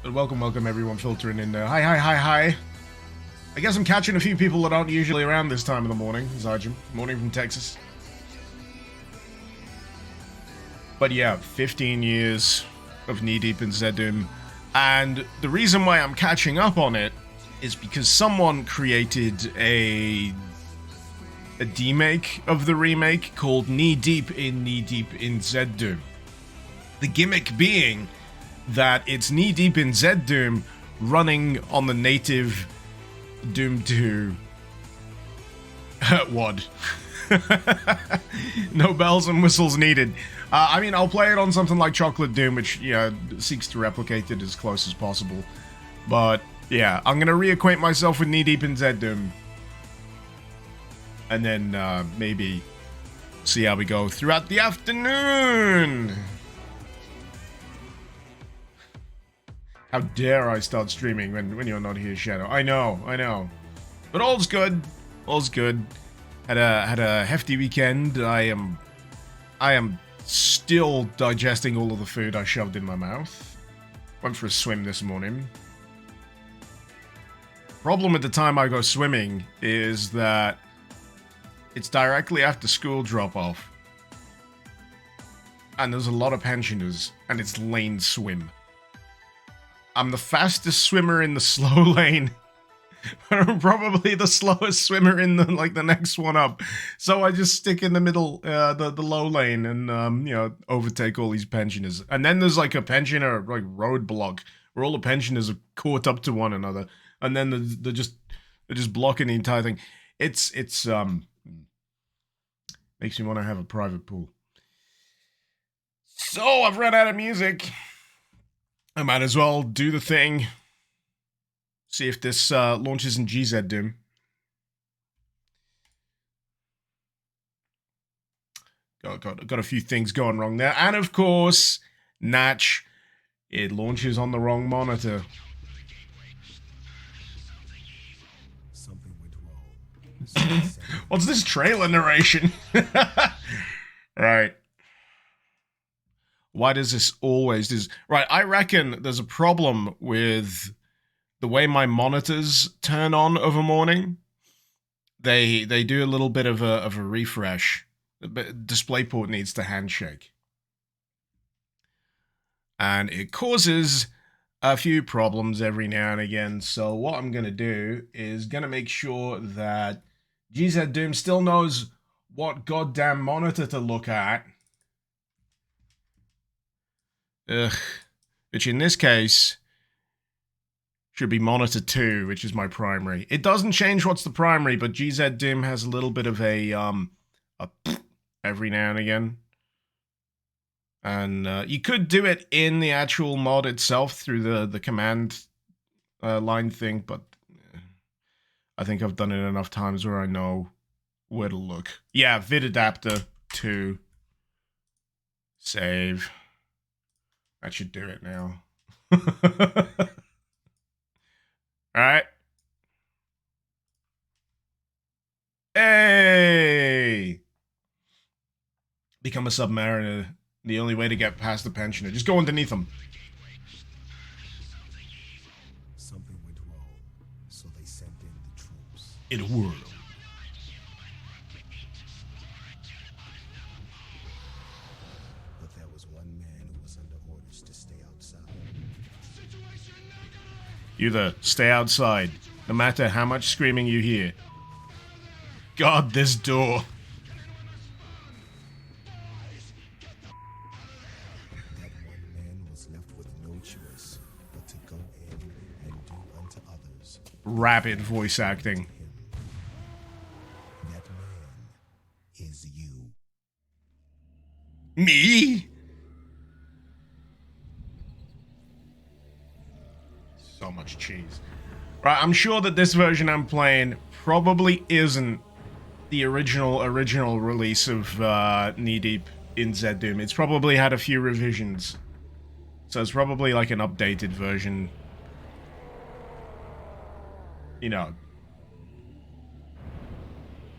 Welcome everyone filtering in there. Hi. I guess I'm catching a few people that aren't usually around this time of the morning. Zajim, morning from Texas. But yeah, 15 years of knee-deep in ZDoom. And the reason why I'm catching up on it is because someone created a demake of the remake called knee-deep in ZDoom. The gimmick being that it's knee-deep in ZDoom running on the native Doom 2 WAD. No bells and whistles needed. I mean, I'll play it on something like Chocolate Doom, which, yeah, seeks to replicate it as close as possible. But, yeah, I'm gonna reacquaint myself with knee-deep in ZDoom. And then, maybe see how we go throughout the afternoon! How dare I start streaming when you're not here, Shadow? I know. But all's good. All's good. Had a hefty weekend. I am still digesting all of the food I shoved in my mouth. Went for a swim this morning. Problem with the time I go swimming is that it's directly after school drop-off. And there's a lot of pensioners, and it's lane swim. I'm the fastest swimmer in the slow lane, but I'm probably the slowest swimmer in the next one up. So I just stick in the middle, the low lane, and overtake all these pensioners. And then there's like a pensioner roadblock where all the pensioners are caught up to one another, and then they're just blocking the entire thing. It's makes me want to have a private pool. So I've run out of music. I might as well do the thing. See if this launches in ZDoom. Got a few things going wrong there. And of course, Natch, it launches on the wrong monitor. Something went wrong. What's this trailer narration? Right. Why does this always do? Right, I reckon there's a problem with the way my monitors turn on of a morning. They do a little bit of a refresh. The DisplayPort needs to handshake. And it causes a few problems every now and again. So what I'm going to do is going to make sure that ZDoom still knows what goddamn monitor to look at. Which in this case should be monitor 2, which is my primary. It doesn't change what's the primary, but ZDoom has a little bit of a every now and again. And you could do it in the actual mod itself through the command line thing, but I think I've done it enough times where I know where to look. Yeah, vid adapter 2. Save. That should do it now. Alright. Hey! Become a submariner. The only way to get past the pensioner. Just go underneath them. Something went wrong, so they sent in the troops. In a whirl. But there was one man who was under orders to stay outside. You either stay outside, no matter how much screaming you hear. Guard this door. That one man was left with no choice but to go in and do unto others. Rapid voice acting. That man is you. Me? So much cheese. Right, I'm sure that this version I'm playing probably isn't the original release of Knee Deep in ZDoom. It's probably had a few revisions. So it's probably like an updated version. You know.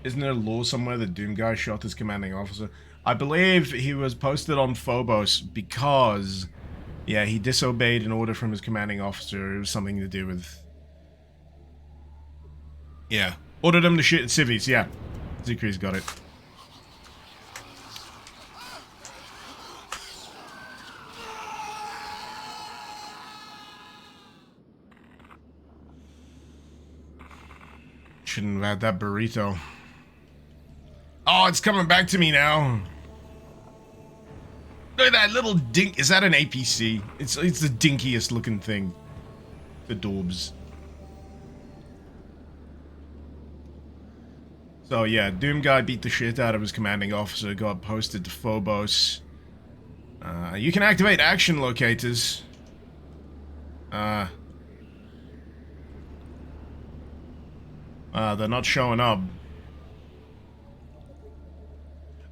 Isn't there a law somewhere that Doom Guy shot his commanding officer? I believe he was posted on Phobos because Yeah, he disobeyed an order from his commanding officer. It was something to do with... Yeah. Ordered him to shoot at civvies, yeah. Zikri's got it. Shouldn't have had that burrito. Oh, it's coming back to me now. Look at that little dink. Is that an APC? It's the dinkiest looking thing. The Dorbs. So yeah, Doom guy beat the shit out of his commanding officer, got posted to Phobos. You can activate action locators. They're not showing up.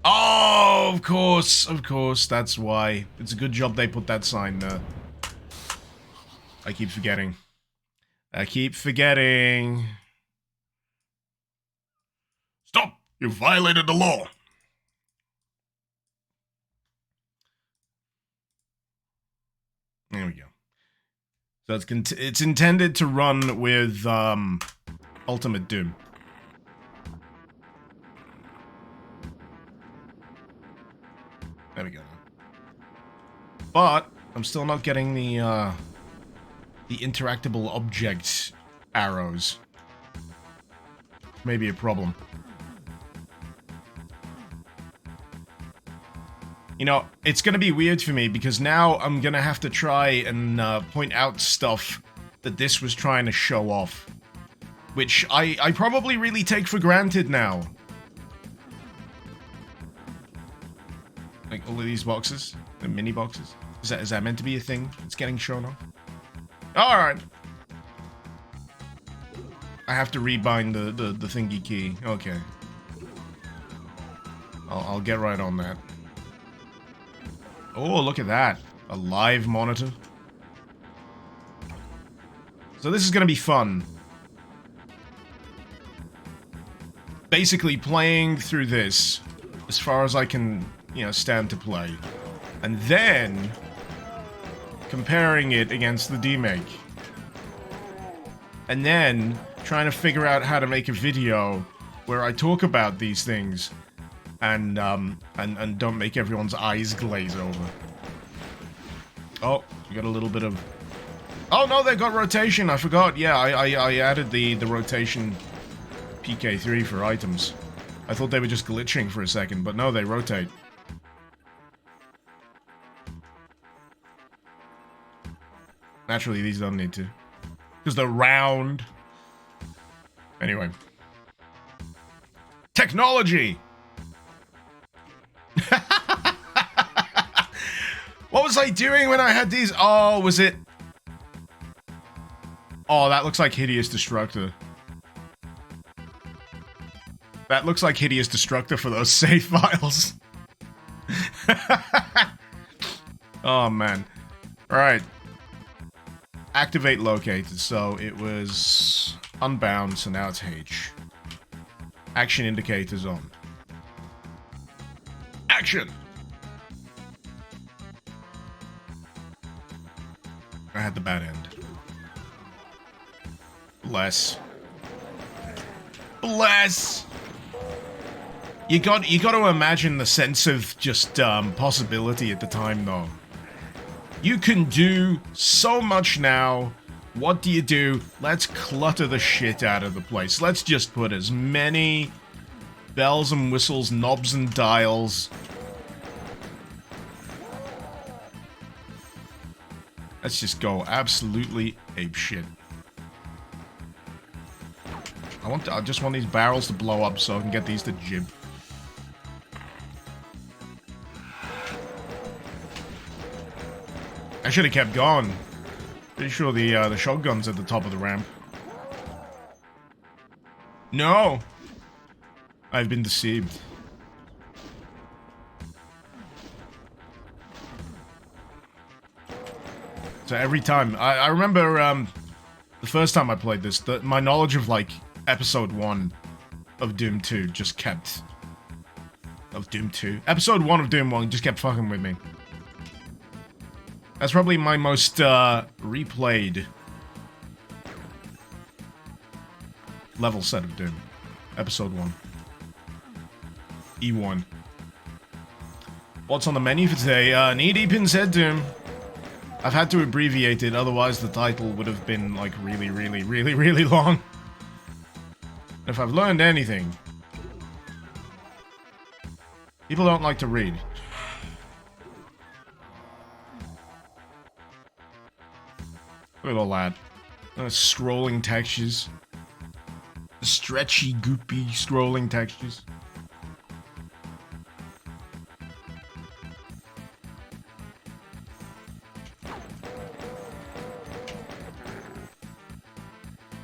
Oh, of course, that's why. It's a good job they put that sign there. I keep forgetting. Stop! You violated the law! There we go. So it's intended to run with, Ultimate Doom. There we go. But I'm still not getting the interactable object arrows. Maybe a problem. You know, it's gonna be weird for me because now I'm gonna have to try and point out stuff that this was trying to show off. Which I probably really take for granted now. Like all of these boxes, the mini boxes. Is that meant to be a thing? It's getting shown off. All right. I have to rebind the thingy key. Okay. I'll get right on that. Oh, look at that. A live monitor. So this is gonna be fun. Basically playing through this as far as I can, you know, stand to play. And then comparing it against the demake. And then trying to figure out how to make a video where I talk about these things and don't make everyone's eyes glaze over. Oh, you got a little bit of... Oh no, they got rotation, I forgot. Yeah, I added the rotation PK3 for items. I thought they were just glitching for a second, but no, they rotate. Naturally, these don't need to. Because they're round. Anyway. Technology! What was I doing when I had these? Oh, was it... Oh, that looks like Hideous Destructor. That looks like Hideous Destructor for those save files. Oh, man. Alright. Activate locators. So it was unbound, so now it's H. Action indicators on. Action! I had the bad end. Bless. Bless! You got to imagine the sense of just possibility at the time, though. You can do so much now. What do you do? Let's clutter the shit out of the place. Let's just put as many bells and whistles, knobs and dials. Let's just go absolutely apeshit. I just want these barrels to blow up so I can get these to jib. I should have kept going. Pretty sure the shotgun's at the top of the ramp. No! I've been deceived. So every time... I remember the first time I played this, my knowledge of, like, Episode 1 of Doom 2 just kept... Of Doom 2? Episode 1 of Doom 1 just kept fucking with me. That's probably my most replayed level set of Doom. Episode 1. E1. What's on the menu for today? Knee deep in ZDoom. I've had to abbreviate it, otherwise the title would have been like really, really, really, really long. If I've learned anything, people don't like to read. Look at all that. Scrolling textures. Stretchy, goopy, scrolling textures.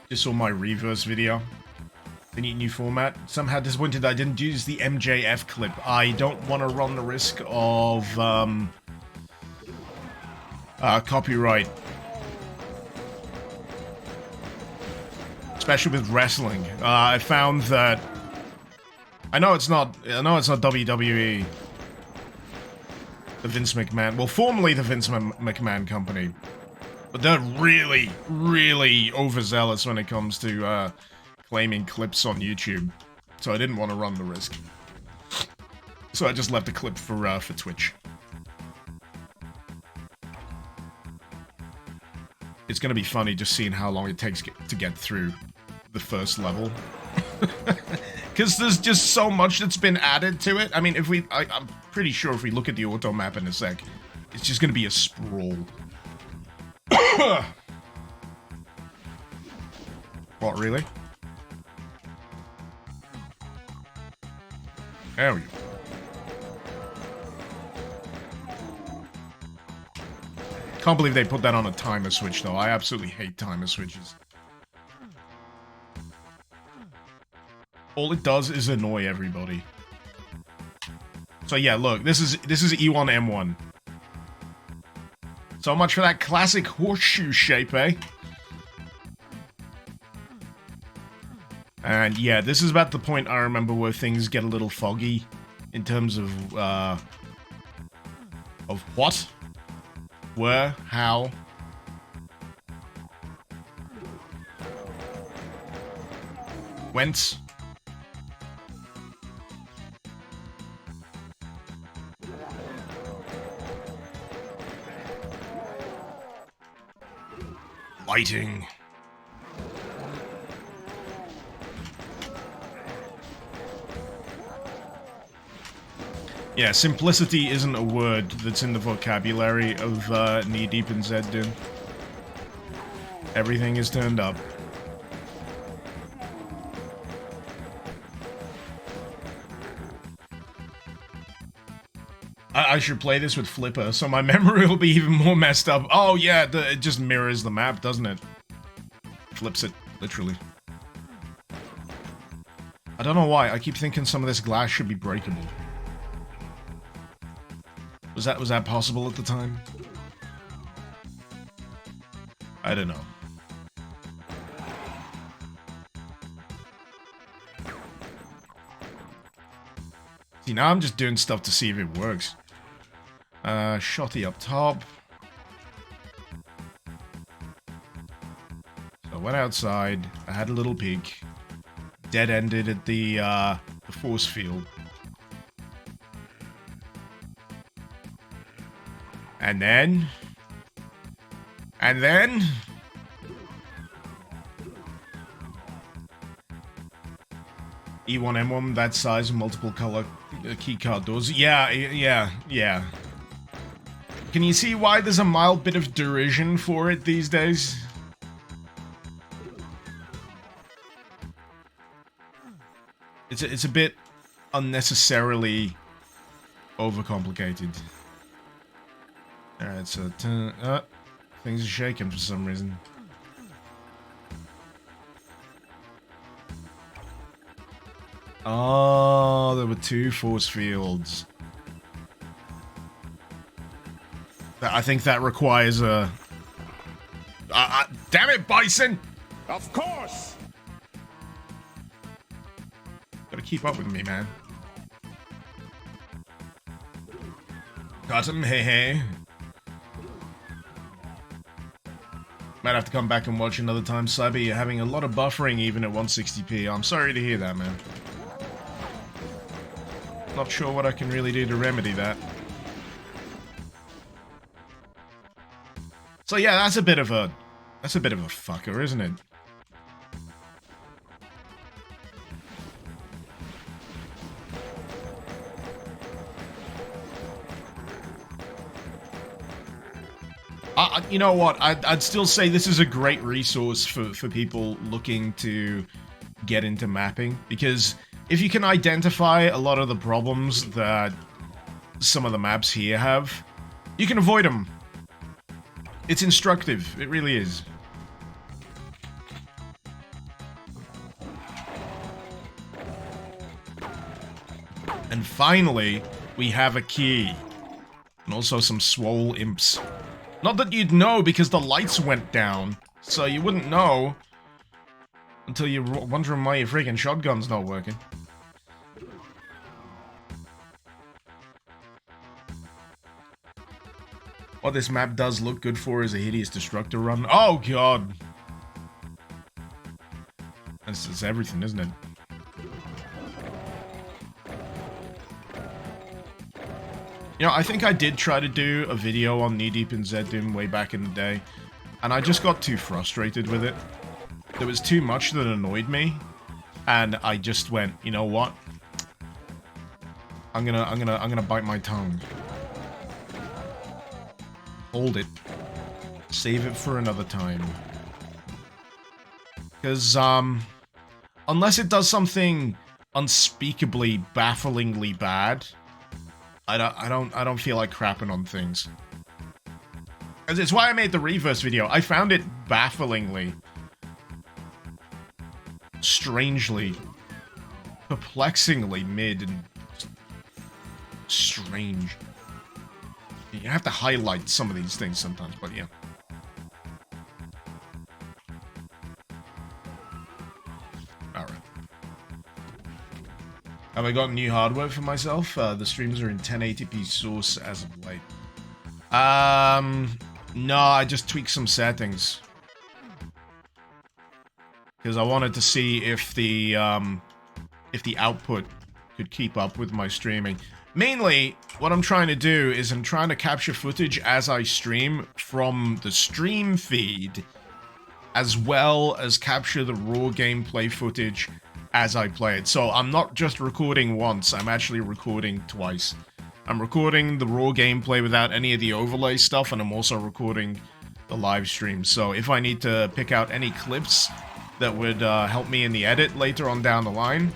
Just saw my reverse video. The neat new format. Somehow disappointed I didn't use the MJF clip. I don't want to run the risk of copyright. Especially with wrestling. I found that I know it's not WWE. The Vince McMahon, well, formerly the Vince McMahon company. But they're really, really overzealous when it comes to claiming clips on YouTube. So I didn't want to run the risk. So I just left a clip for Twitch. It's gonna be funny just seeing how long it takes to get through the first level. Because there's just so much that's been added to it. I mean, I'm pretty sure if we look at the auto map in a sec, it's just gonna be a sprawl. What, really? There we go. Can't believe they put that on a timer switch, though. I absolutely hate timer switches. All it does is annoy everybody. So yeah, look, this is E1 M1. So much for that classic horseshoe shape, eh? And yeah, this is about the point I remember where things get a little foggy in terms of what, where, how. Whence. Lighting. Yeah, simplicity isn't a word that's in the vocabulary of knee-deep in ZDoom. Everything is turned up. I should play this with Flipper, so my memory will be even more messed up. Oh yeah, it just mirrors the map, doesn't it? Flips it, literally. I don't know why, I keep thinking some of this glass should be breakable. Was that possible at the time? I don't know. See, now I'm just doing stuff to see if it works. Shotty up top. So I went outside, I had a little peek. Dead-ended at the force field. And then... E1 M1, that size, multiple color keycard doors. Yeah. Can you see why there's a mild bit of derision for it these days? It's a bit unnecessarily overcomplicated. Alright, so things are shaking for some reason. Oh, there were two force fields. I think that requires a... damn it, Bison! Of course! Gotta keep up with me, man. Got him, hey. Might have to come back and watch another time. Cyber, you're having a lot of buffering even at 160p. I'm sorry to hear that, man. Not sure what I can really do to remedy that. So yeah, that's a bit of a fucker, isn't it? You know what? I'd still say this is a great resource for people looking to get into mapping, because if you can identify a lot of the problems that some of the maps here have, you can avoid them. It's instructive. It really is. And finally, we have a key. And also some swole imps. Not that you'd know, because the lights went down. So you wouldn't know until you're wondering why your freaking shotgun's not working. What this map does look good for is a hideous destructor run. Oh god! That's everything, isn't it? You know, I think I did try to do a video on knee deep in ZDoom way back in the day, and I just got too frustrated with it. There was too much that annoyed me, and I just went, you know what? I'm gonna bite my tongue. Hold it. Save it for another time. Because, unless it does something unspeakably, bafflingly bad, I don't feel like crapping on things. Because it's why I made the reverse video. I found it bafflingly, strangely, perplexingly mid and strange. You have to highlight some of these things sometimes, but yeah. Alright. Have I got new hardware for myself? The streams are in 1080p source as of late. No, I just tweaked some settings. Because I wanted to see if the output could keep up with my streaming. Mainly, what I'm trying to do is I'm trying to capture footage as I stream from the stream feed, as well as capture the raw gameplay footage as I play it. So I'm not just recording once, I'm actually recording twice. I'm recording the raw gameplay without any of the overlay stuff, and I'm also recording the live stream. So if I need to pick out any clips that would help me in the edit later on down the line,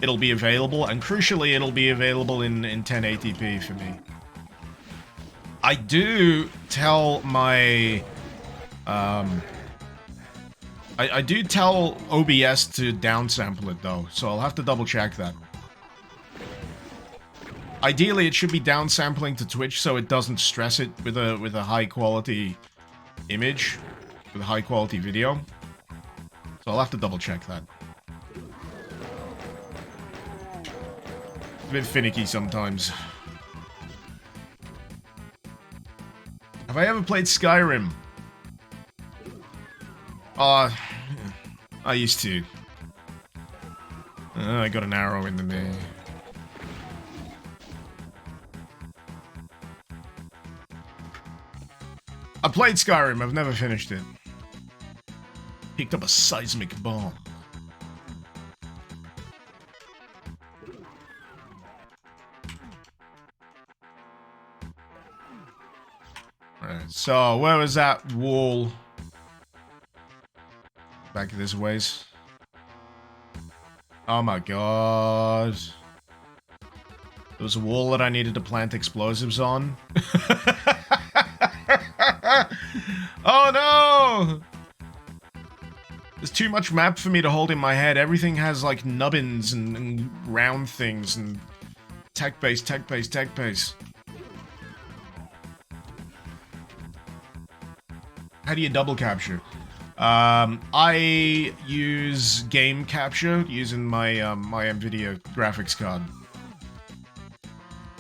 it'll be available, and crucially, it'll be available in 1080p for me. I do tell my... I do tell OBS to downsample it, though, so I'll have to double-check that. Ideally, it should be downsampling to Twitch so it doesn't stress it with a high-quality image, with a high-quality video. So I'll have to double-check that. A bit finicky sometimes. Have I ever played Skyrim? I used to. I got an arrow in the knee. I played Skyrim, I've never finished it. Picked up a seismic bomb. Alright, so where was that wall? Back this ways. Oh my god. There was a wall that I needed to plant explosives on. Oh no! There's too much map for me to hold in my head. Everything has like nubbins and round things and tech base, tech base, tech base. How do you double capture? I use game capture using my my NVIDIA graphics card.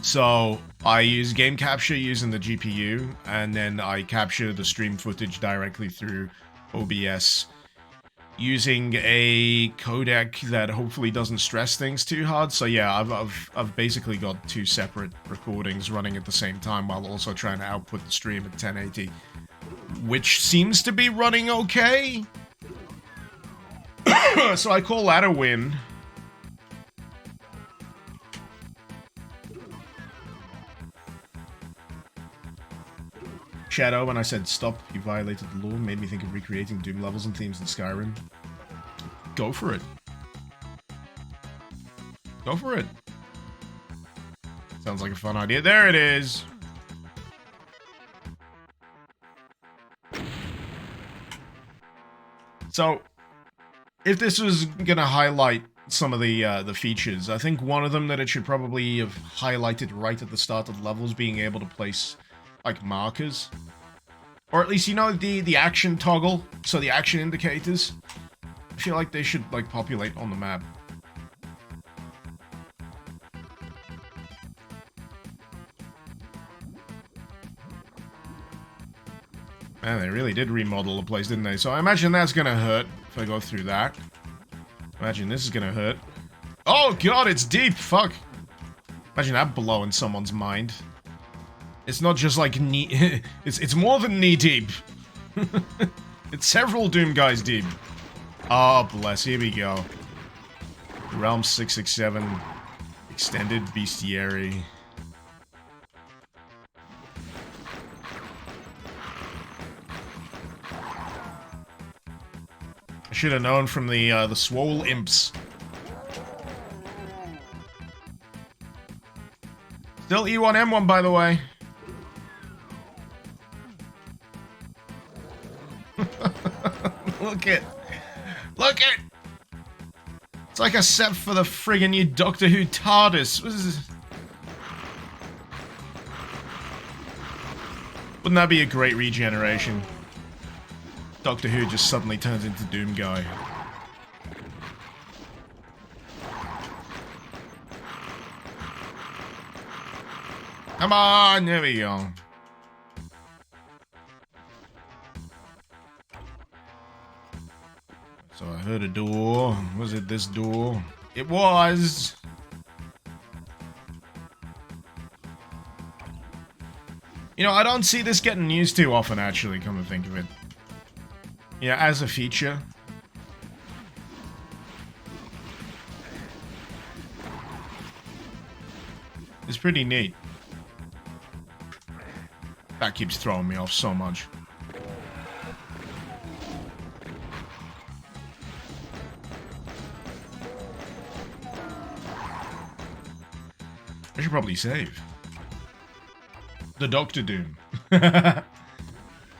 So I use game capture using the GPU, and then I capture the stream footage directly through OBS using a codec that hopefully doesn't stress things too hard. So yeah, I've basically got two separate recordings running at the same time while also trying to output the stream at 1080, which seems to be running okay. So I call that a win. Shadow, when I said stop, you violated the law, made me think of recreating Doom levels and themes in Skyrim. Go for it. Go for it. Sounds like a fun idea. There it is. So, if this was gonna highlight some of the features, I think one of them that it should probably have highlighted right at the start of the levels, being able to place like markers, or at least, you know, the action toggle, so the action indicators. I feel like they should like populate on the map. Man, they really did remodel the place, didn't they? So I imagine that's gonna hurt if I go through that. Imagine this is gonna hurt. Oh god, it's deep! Fuck! Imagine that blowing someone's mind. It's not just like knee... it's more than knee deep. It's several Doom guys deep. Oh, bless. Here we go. Realm 667. Extended Bestiary. I should have known from the swole imps. Still E1M1, by the way. Look it. Look it! It's like a set for the friggin' new Doctor Who TARDIS. What is this? Wouldn't that be a great regeneration? Doctor Who just suddenly turns into Doom Guy. Come on, there we go. So I heard a door. Was it this door? It was! You know, I don't see this getting used too often, actually, come to think of it. Yeah, as a feature. It's pretty neat. That keeps throwing me off so much. I should probably save. The Doctor Doom. The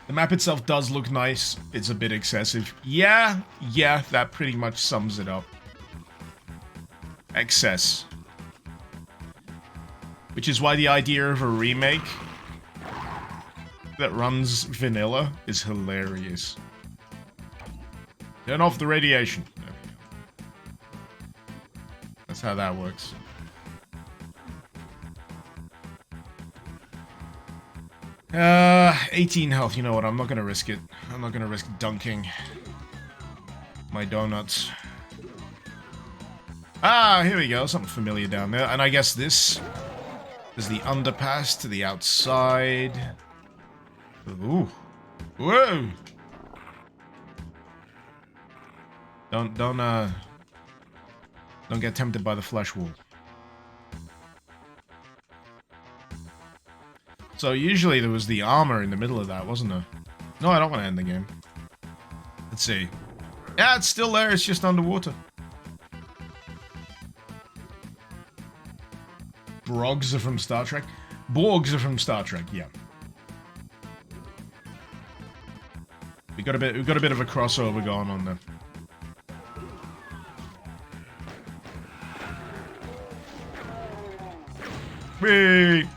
map itself does look nice. It's a bit excessive. Yeah, that pretty much sums it up. Excess. Which is why the idea of a remake that runs vanilla is hilarious. Turn off the radiation. There we go. That's how that works. 18 health. You know what? I'm not gonna risk it. I'm not gonna risk dunking my donuts. Ah, here we go. Something familiar down there. And I guess this is the underpass to the outside. Ooh. Whoa! Don't get tempted by the flesh wall. So usually there was the armor in the middle of that, wasn't there? No, I don't want to end the game. Let's see. Yeah, it's still there, it's just underwater. Brogs are from Star Trek? Borgs are from Star Trek, yeah. We got a bit of a crossover going on there. Whee!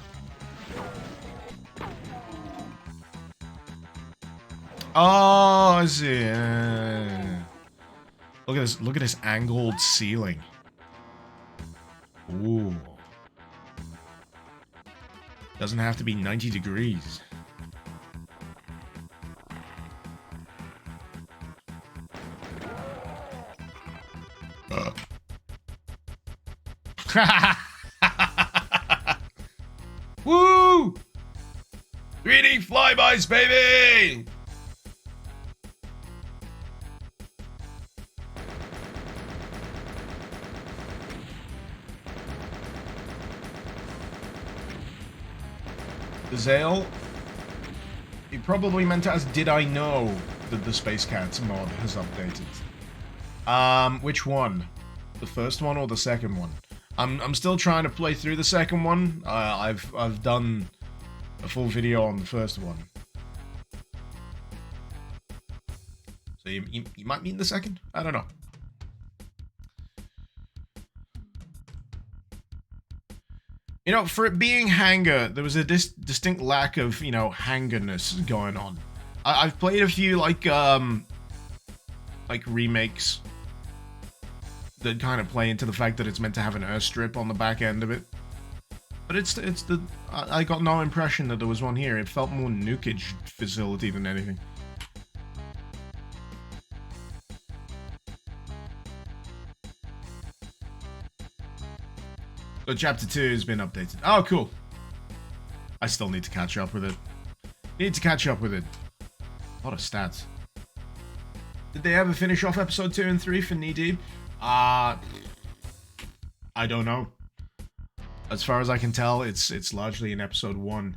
Oh, I see. Look at this. Look at this angled ceiling. Ooh. Doesn't have to be 90 degrees. Woo! 3D flybys, baby! Zale, he probably meant to ask, did I know that the Space Cats mod has updated? Which one? The first one or the second one? I'm still trying to play through the second one. I've done a full video on the first one. So you might mean the second? I don't know. You know, for it being Hangar, there was a distinct lack of, you know, Hangar-ness going on. I've played a few, like remakes that kind of play into the fact that it's meant to have an airstrip on the back end of it. But I got no impression that there was one here. It felt more nukage facility than anything. So chapter 2 has been updated. Oh, cool. I still need to catch up with it. Need to catch up with it. A lot of stats. Did they ever finish off episode 2 and 3 for Knee Deep? I don't know. As far as I can tell, it's largely an episode 1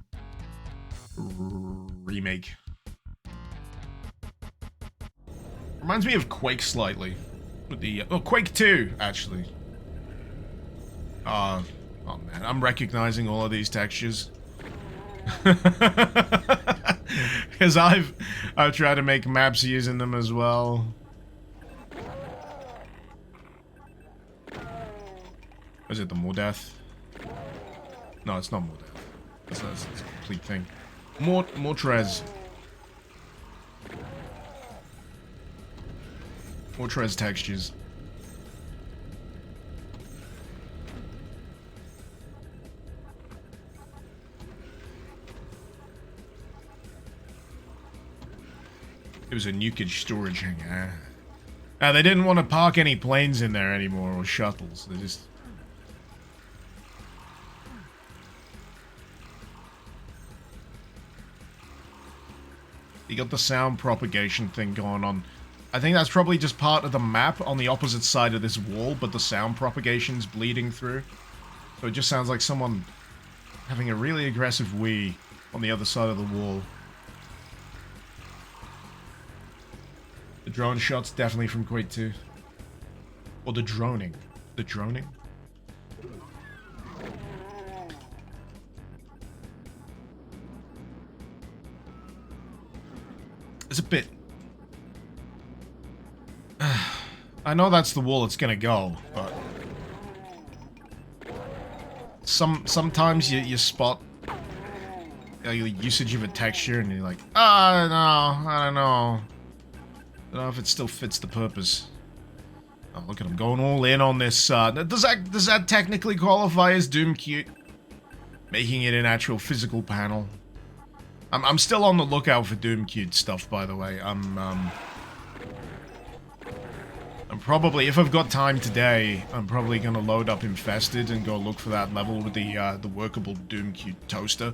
remake. Reminds me of Quake slightly. With the Quake 2 actually. Oh man, I'm recognizing all of these textures. Because I've tried to make maps using them as well. Is it the Mordeath? No, it's not Mordeath. That's a complete thing. Mortrez. Mortrez textures. It was a nukage storage hangar. They didn't want to park any planes in there anymore, or shuttles. They just... You got the sound propagation thing going on. I think that's probably just part of the map on the opposite side of this wall, but the sound propagation's bleeding through. So it just sounds like someone having a really aggressive wee on the other side of the wall. The drone shot's definitely from Quake 2. Or the droning. The droning? It's a bit... I know that's the wall it's gonna go, but... Sometimes you spot the usage of a texture and you're like, no, I don't know. I don't know if it still fits the purpose. Oh, look at him going all in on this. Does that technically qualify as Doom cute? Making it an actual physical panel. I'm still on the lookout for Doom cute stuff, by the way. I'm probably, if I've got time today, I'm probably gonna load up Infested and go look for that level with the workable Doom cute toaster.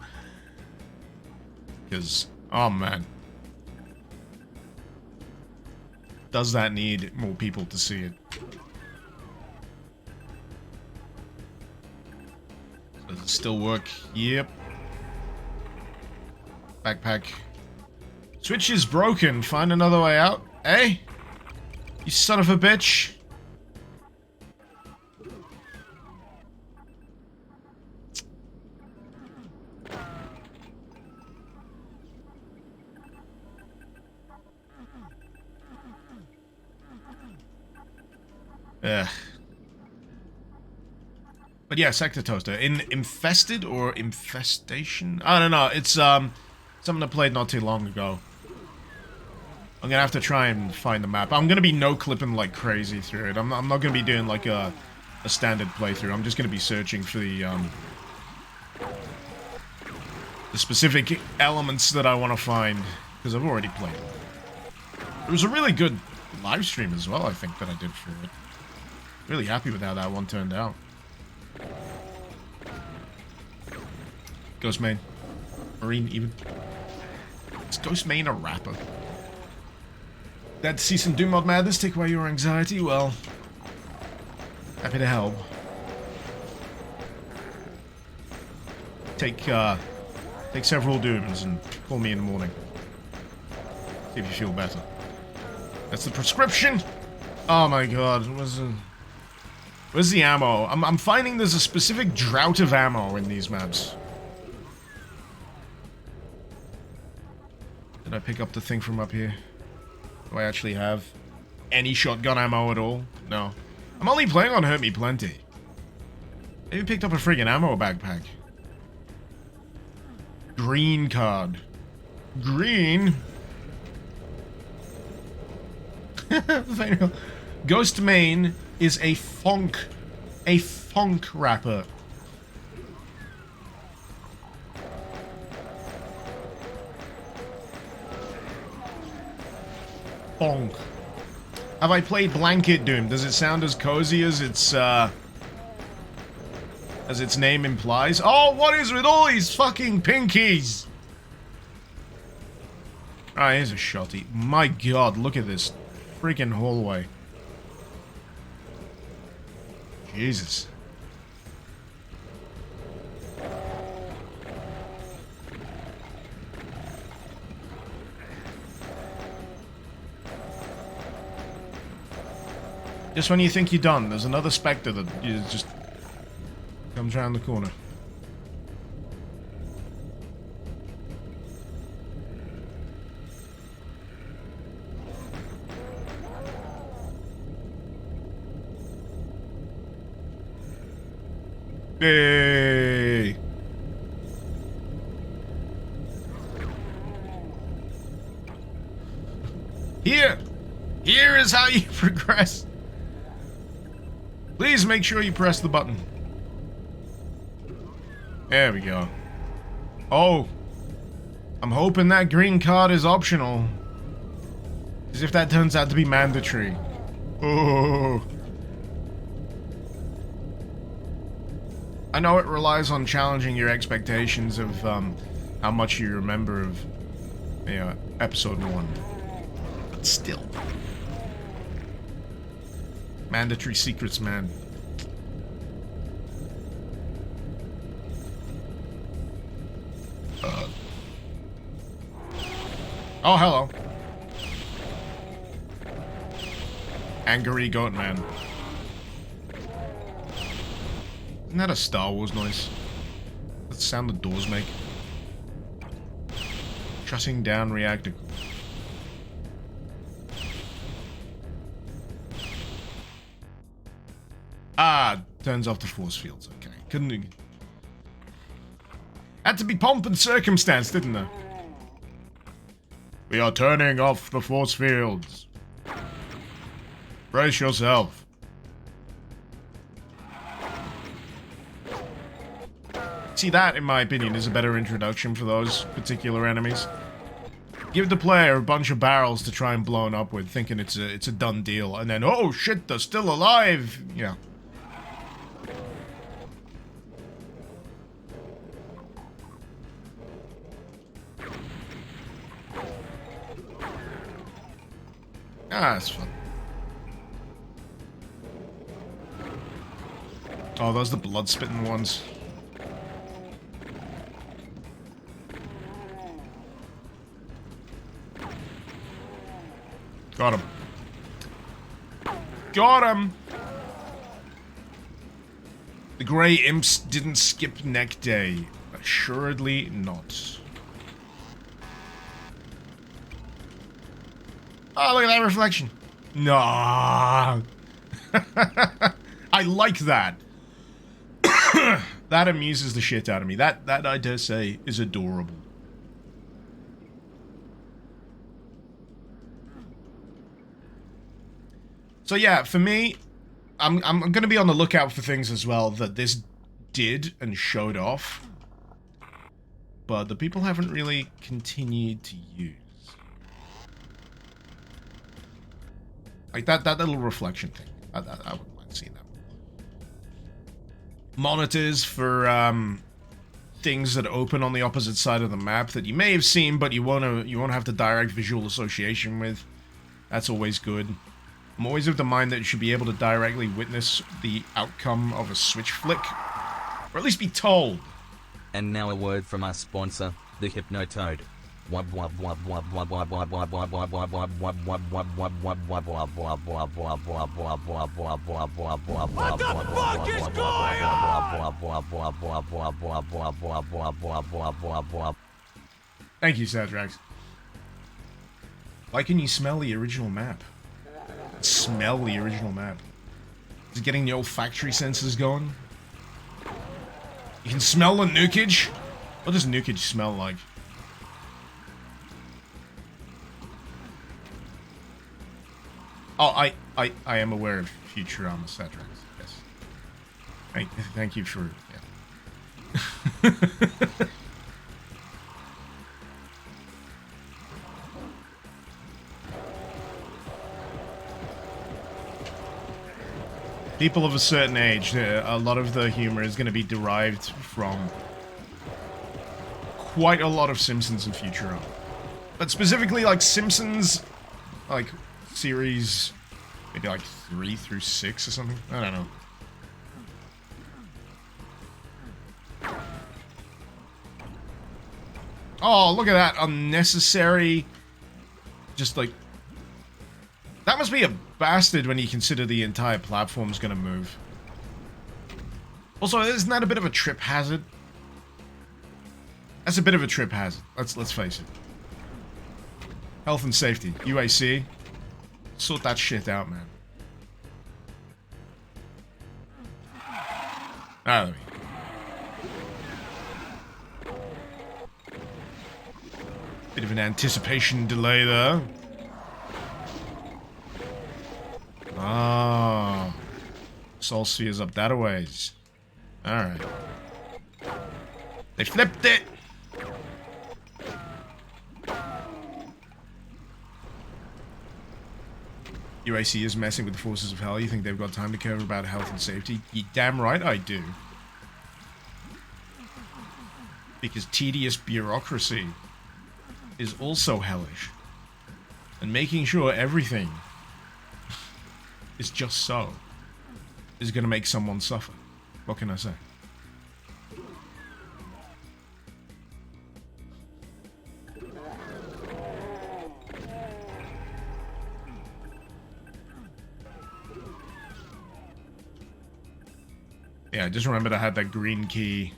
Because, oh man. Does that need more people to see it? Does it still work? Yep. Backpack. Switch is broken. Find another way out. Eh? You son of a bitch. Ugh. But yeah, Sector Toaster. Infested or Infestation? I don't know. It's something I played not too long ago. I'm gonna have to try and find the map. I'm gonna be no-clipping like crazy through it. I'm not gonna be doing like a standard playthrough. I'm just gonna be searching for the the specific elements that I want to find, because I've already played it. It was a really good live stream as well, I think, that I did for it. Really happy with how that one turned out. Ghost main. Marine, even. Is Ghost main a rapper? Glad to see some Doom Mod Madness take away your anxiety. Well, happy to help. Take several Dooms and call me in the morning. See if you feel better. That's the prescription. Oh my god, where's the ammo? I'm finding there's a specific drought of ammo in these maps. Did I pick up the thing from up here? Do I actually have any shotgun ammo at all? No. I'm only playing on Hurt Me Plenty. Maybe picked up a friggin' ammo backpack. Green card. Green? Ghost main is a funk rapper. Funk. Have I played Blanket Doom? Does it sound as cozy as its name implies? Oh, what is with all these fucking pinkies? Ah, here's a shotty. My god, look at this freaking hallway. Jesus. Just when you think you're done, there's another Spectre that just comes around the corner. Hey! Here is how you progress. Please make sure you press the button. There we go. Oh. I'm hoping that green card is optional. As if that turns out to be mandatory. Oh. I know it relies on challenging your expectations of how much you remember of episode 1. But still. Mandatory secrets, man. Oh, hello. Angry Goat Man. Isn't that a Star Wars noise? That's the sound the doors make. Shutting down reactor. Ah, turns off the force fields. Okay, couldn't. Had to be pomp and circumstance, didn't there? We are turning off the force fields. Brace yourself. See, that, in my opinion, is a better introduction for those particular enemies. Give the player a bunch of barrels to try and blow it up with, thinking it's a done deal, and then, oh shit, they're still alive! Yeah. Ah, that's fun. Oh, those are the blood-spitting ones. Got him. Got him! The Grey Imps didn't skip neck day. Assuredly not. Oh, look at that reflection. Nah. I like that. That amuses the shit out of me. That I dare say is adorable. So yeah, for me, I'm gonna be on the lookout for things as well that this did and showed off. but the people haven't really continued to use. Like that little reflection thing. I wouldn't mind seeing that. Monitors for things that open on the opposite side of the map that you may have seen, but you won't have the direct visual association with. That's always good. I'm always of the mind that you should be able to directly witness the outcome of a switch flick, or at least be told. And now a word from our sponsor, the Hypnotoad. What the fuck is going on? Thank you, Sadrax. Why can you smell the original map? Smell the original map. Is it getting the olfactory senses going? You can smell the nukage? What does nukage smell like? Oh, I am aware of Futurama, Sadrax. Yes. Thank you for... Yeah. People of a certain age, a lot of the humor is going to be derived from quite a lot of Simpsons and Futurama. But specifically, like, Simpsons, like, series, maybe like 3 through 6 or something? I don't know. Oh, look at that unnecessary, just like... That must be a bastard when you consider the entire platform's gonna move. Also, isn't that a bit of a trip hazard? That's a bit of a trip hazard. Let's face it. Health and safety. UAC. Sort that shit out, man. Ah, there we go. Bit of an anticipation delay there. Ah. Soul Sphere's up that a ways. Alright. They flipped it! UAC is messing with the forces of hell. You think they've got time to care about health and safety? You damn right I do. Because tedious bureaucracy is also hellish. And making sure everything is just so is going to make someone suffer. What can I say? Yeah, I just remembered I had that green key.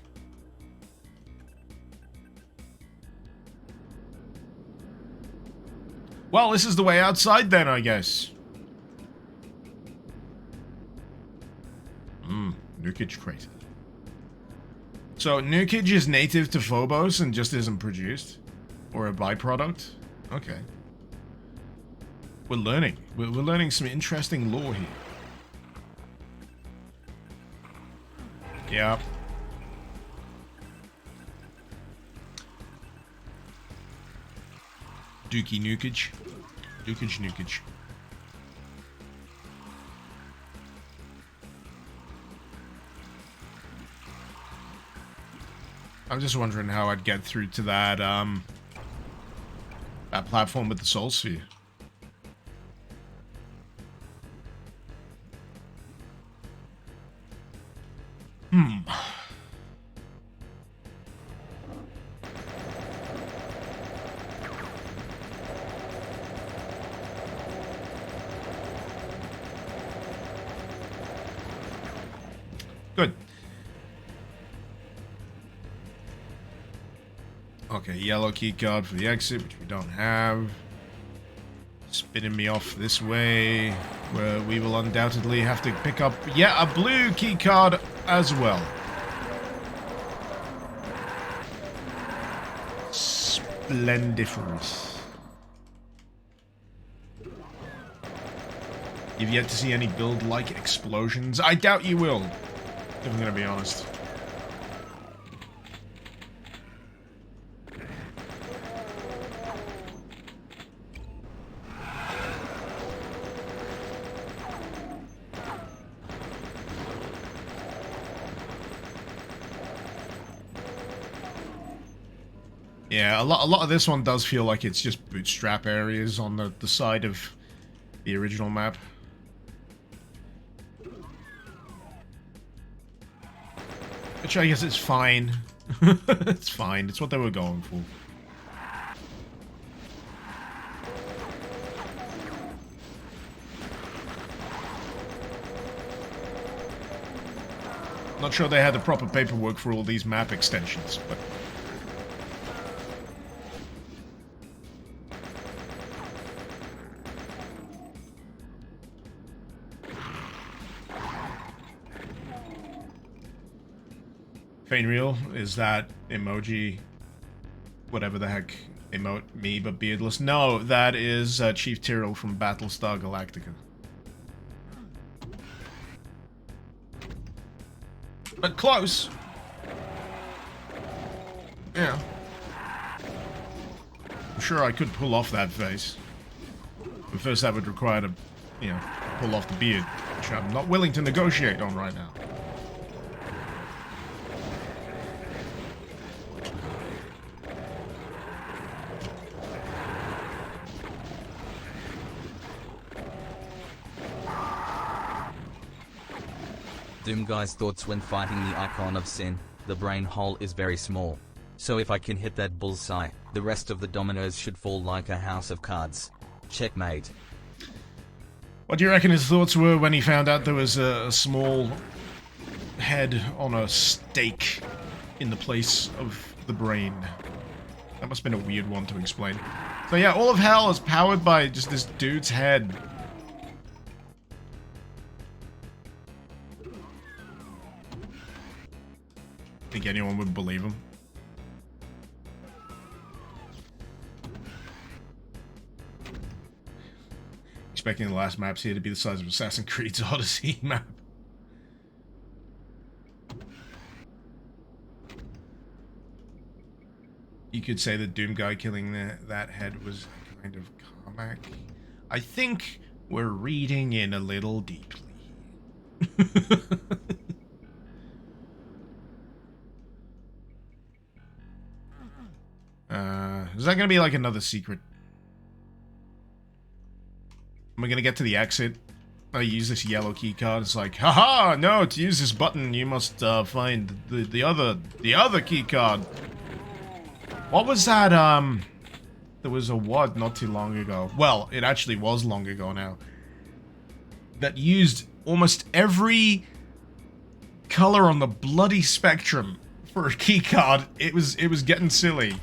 Well, this is the way outside then, I guess. Nukage crater. So, nukage is native to Phobos and just isn't produced? Or a byproduct? Okay. We're learning. We're learning some interesting lore here. Yeah. Dookie nukage. Dukage nukage. I'm just wondering how I'd get through to that, that platform with the Soul Sphere. Good. Okay, yellow key card for the exit, which we don't have. Spinning me off this way, where we will undoubtedly have to pick up, yeah, a blue key card as well. Splendiferous. You've yet to see any build-like explosions? I doubt you will, if I'm gonna be honest. Yeah, a lot of this one does feel like it's just bootstrap areas on the side of the original map. Which I guess it's fine. It's fine. It's what they were going for. Not sure they had the proper paperwork for all these map extensions, but... Fein Real is that emoji, whatever the heck, emote me but beardless. No, that is Chief Tyrrell from Battlestar Galactica. But close. Yeah. I'm sure I could pull off that face. But first that would require to, you know, pull off the beard, which I'm not willing to negotiate on right now. Doom Guy's thoughts when fighting the Icon of Sin. The brain hole is very small. So if I can hit that bullseye, the rest of the dominoes should fall like a house of cards. Checkmate. What do you reckon his thoughts were when he found out there was a small head on a stake in the place of the brain? That must have been a weird one to explain. So yeah, all of hell is powered by just this dude's head. Think anyone would believe him? Expecting the last maps here to be the size of Assassin's Creed's Odyssey map. You could say that Doom Guy killing that head was kind of comic. I think we're reading in a little deeply. Is that gonna be like another secret? Am I gonna get to the exit? I use this yellow key card. It's like, haha! No, to use this button, you must find the other key card. What was that? There was a WOD not too long ago. Well, it actually was long ago now. That used almost every color on the bloody spectrum for a key card. It was getting silly.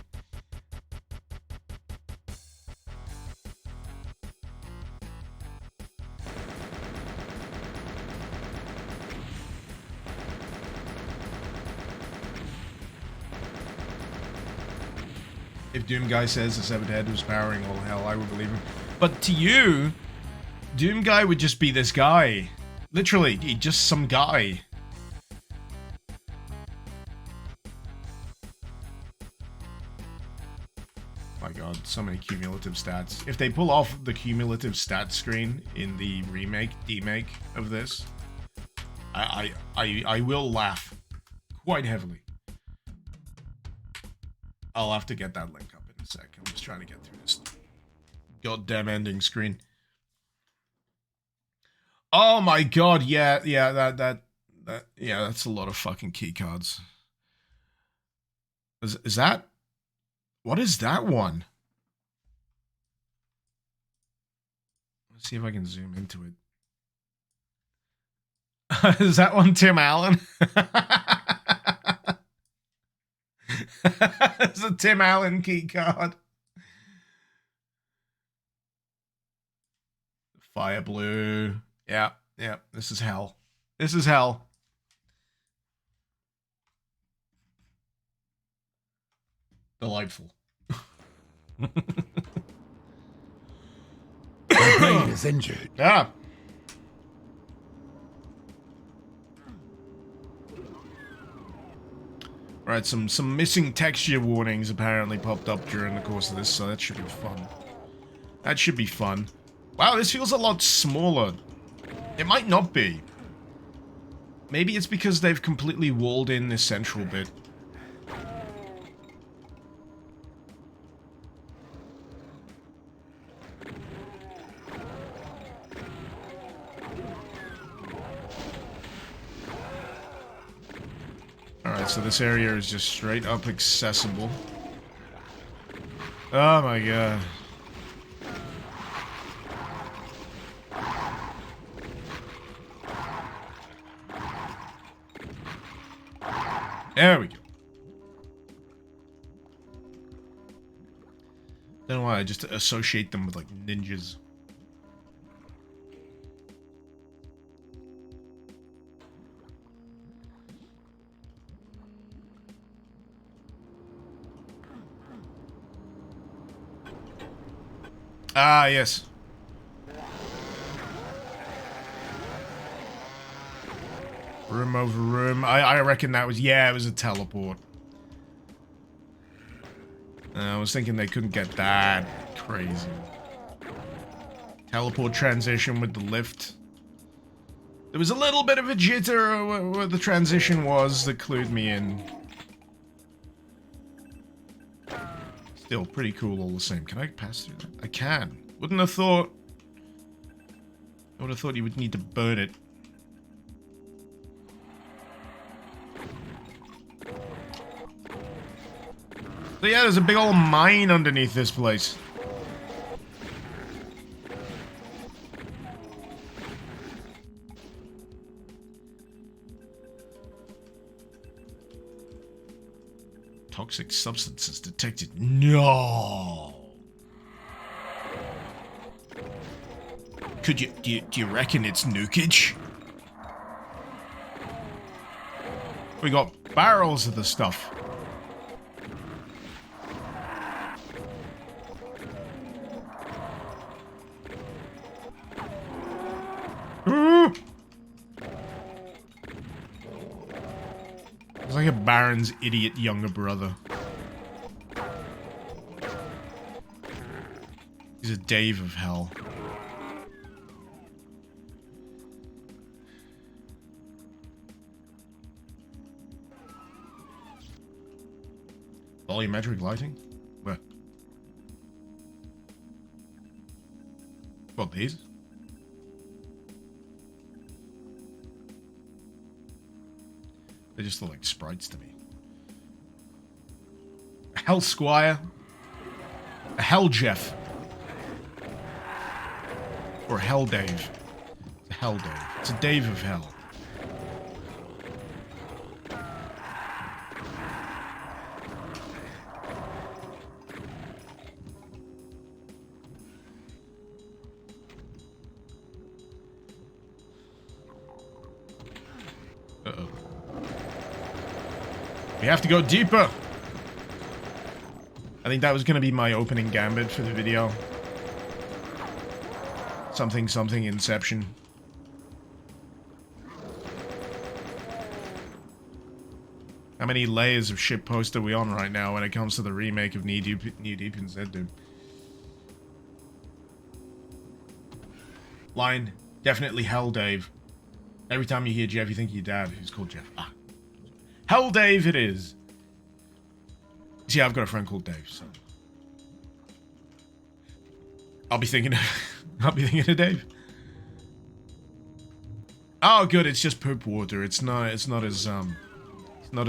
If Doom Guy says the severed head was powering all hell, I would believe him. But to you, Doom Guy would just be this guy. Literally, just some guy. My god, so many cumulative stats. If they pull off the cumulative stat screen in the demake of this, I will laugh quite heavily. I'll have to get that link up in a sec. I'm just trying to get through this goddamn ending screen. Oh my god, yeah, that's a lot of fucking key cards. Is that? What is that one? Let's see if I can zoom into it. Is that one Tim Allen? It's a Tim Allen key card. Fire blue. Yeah, this is hell. This is hell. Delightful. My brain is injured. Yeah. Right, some missing texture warnings apparently popped up during the course of this, so that should be fun. That should be fun. Wow, this feels a lot smaller. It might not be. Maybe it's because they've completely walled in this central bit. so this area is just straight up accessible. Oh my god. There we go. Don't know why I just associate them with like ninjas. Ah, yes. Room over room. I reckon that was, yeah, it was a teleport. I was thinking they couldn't get that crazy. Teleport transition with the lift. There was a little bit of a jitter where the transition was that clued me in. Still pretty cool all the same. Can I pass through that? I can. Wouldn't have thought... I would have thought you would need to burn it. So yeah, there's a big old mine underneath this place. Toxic substances detected. No. Could you do you reckon it's nukage? We got barrels of the stuff. It's like a Baron's idiot younger brother. He's a Dave of hell. Volumetric lighting? Where? What, these? They just look like sprites to me. A Hell Squire. A Hell Jeff. Or a Hell Dave. It's a Hell Dave. It's a Dave of Hell. Uh-oh. We have to go deeper. I think that was going to be my opening gambit for the video. Something, something, Inception. How many layers of shitpost are we on right now when it comes to the remake of Knee Deep in ZDoom? Line, definitely Hell Dave. Every time you hear Jeff, you think of your dad, who's called Jeff. Ah. Hell Dave it is. See, I've got a friend called Dave, so I'll be thinking of Dave. Oh good, it's just poop water. It's not as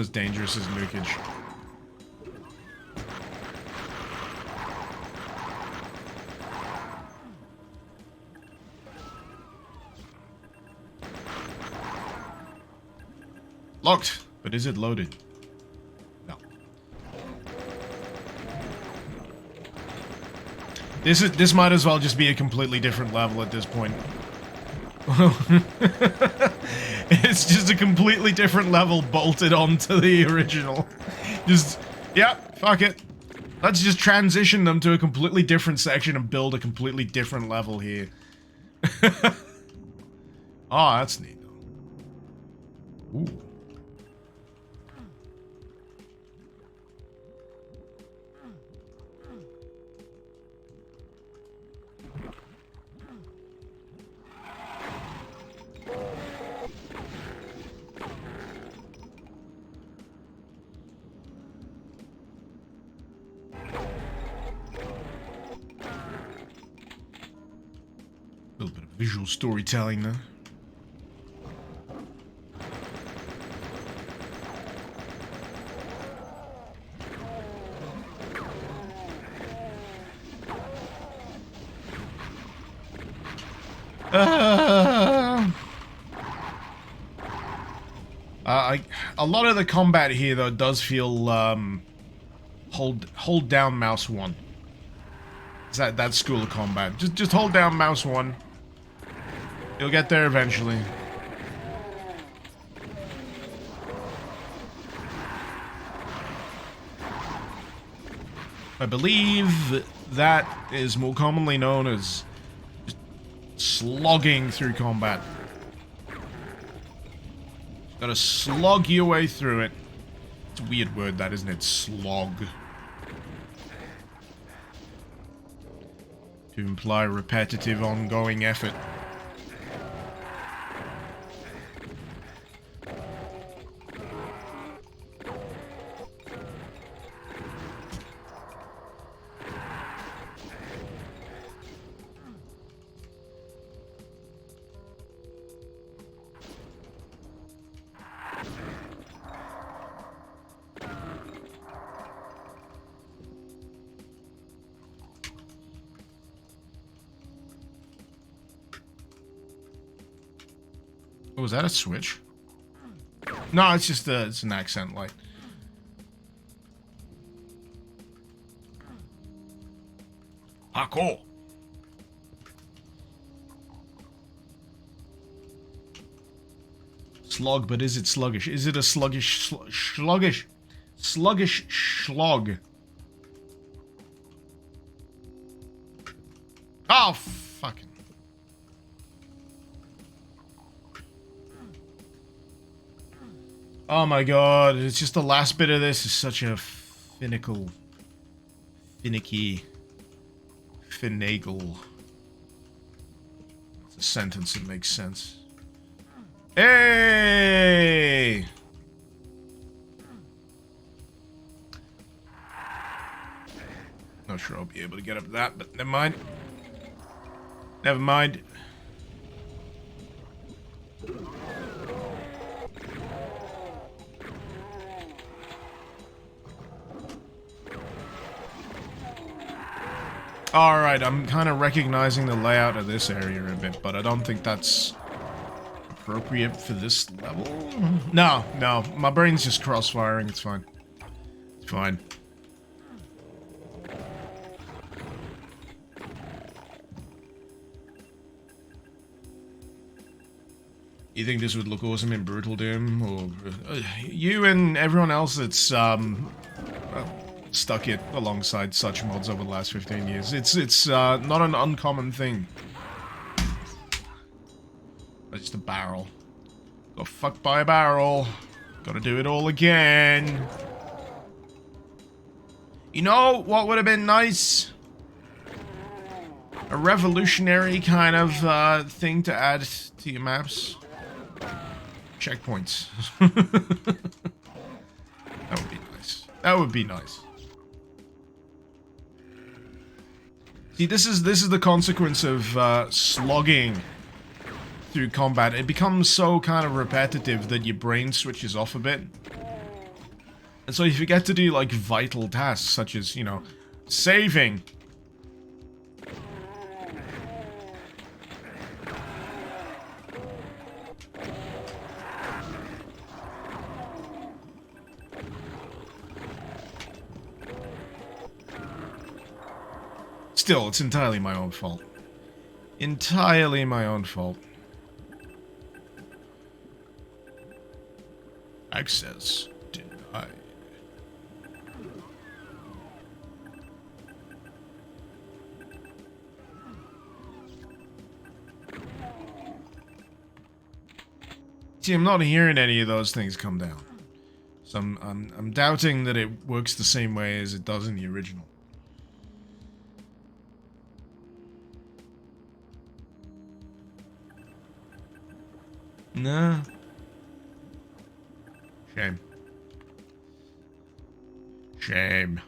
dangerous as nukage. Locked, but is it loaded? No. This might as well just be a completely different level at this point. It's just a completely different level bolted onto the original. Just, yeah, fuck it. Let's just transition them to a completely different section and build a completely different level here. Oh, that's neat though. Ooh. A little bit of visual storytelling there. A lot of the combat here though does feel hold down mouse 1. It's that school of combat. Just hold down mouse 1. You'll get there eventually. I believe that is more commonly known as just slogging through combat. Gotta slog your way through it. It's a weird word, that, isn't it? Slog. To imply repetitive, ongoing effort. Oh, is that a switch? No, it's just it's an accent light. Ah, cool. Slog, but is it sluggish? Is it a sluggish, sluggish slog? Oh, fucking. Oh my god, it's just the last bit of this is such a finicky, finagle. It's a sentence that makes sense. Hey! Not sure I'll be able to get up that, but never mind. Never mind. Alright, I'm kind of recognizing the layout of this area a bit, but I don't think that's appropriate for this level. No, my brain's just cross-firing, it's fine. It's fine. You think this would look awesome in Brutal Doom? Or you and everyone else that's stuck it alongside such mods over the last 15 years. It's not an uncommon thing. That's just a barrel. Got fucked by a barrel. Gotta do it all again. You know what would have been nice? A revolutionary kind of thing to add to your maps. Checkpoints. That would be nice. That would be nice. See, this is the consequence of slogging through combat. It becomes so kind of repetitive that your brain switches off a bit. And so you forget to do, like, vital tasks, such as, you know, saving. Still, it's entirely my own fault. Entirely my own fault. Access denied. See, I'm not hearing any of those things come down. So I'm doubting that it works the same way as it does in the original. Nah. Shame. Shame.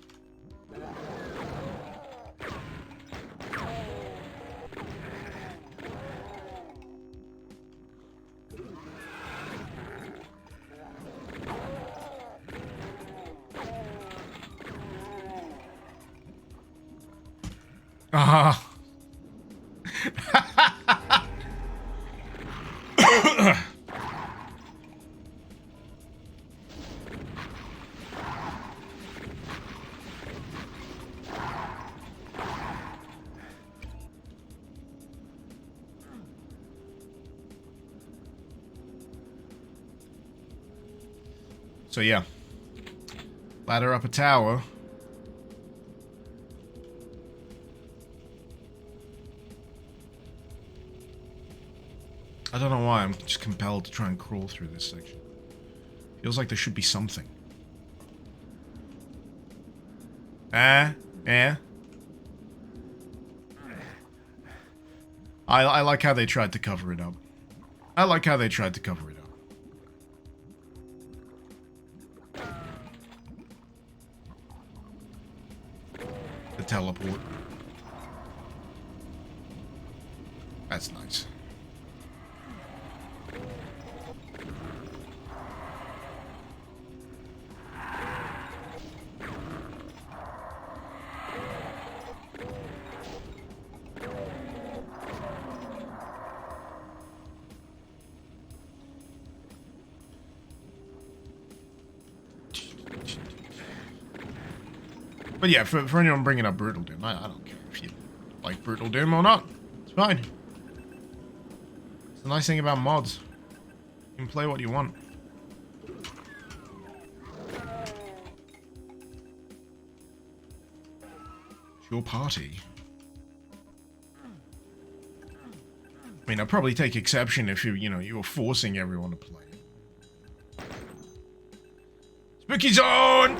So yeah. Ladder up a tower. I don't know why I'm just compelled to try and crawl through this section. Feels like there should be something. Yeah. I like how they tried to cover it up. I like how they tried to cover it up. The teleport. That's nice. But yeah, for anyone bringing up Brutal Doom, I don't care if you like Brutal Doom or not. It's fine. It's the nice thing about mods. You can play what you want. It's your party. I mean, I'd probably take exception if you were forcing everyone to play. Spooky Zone!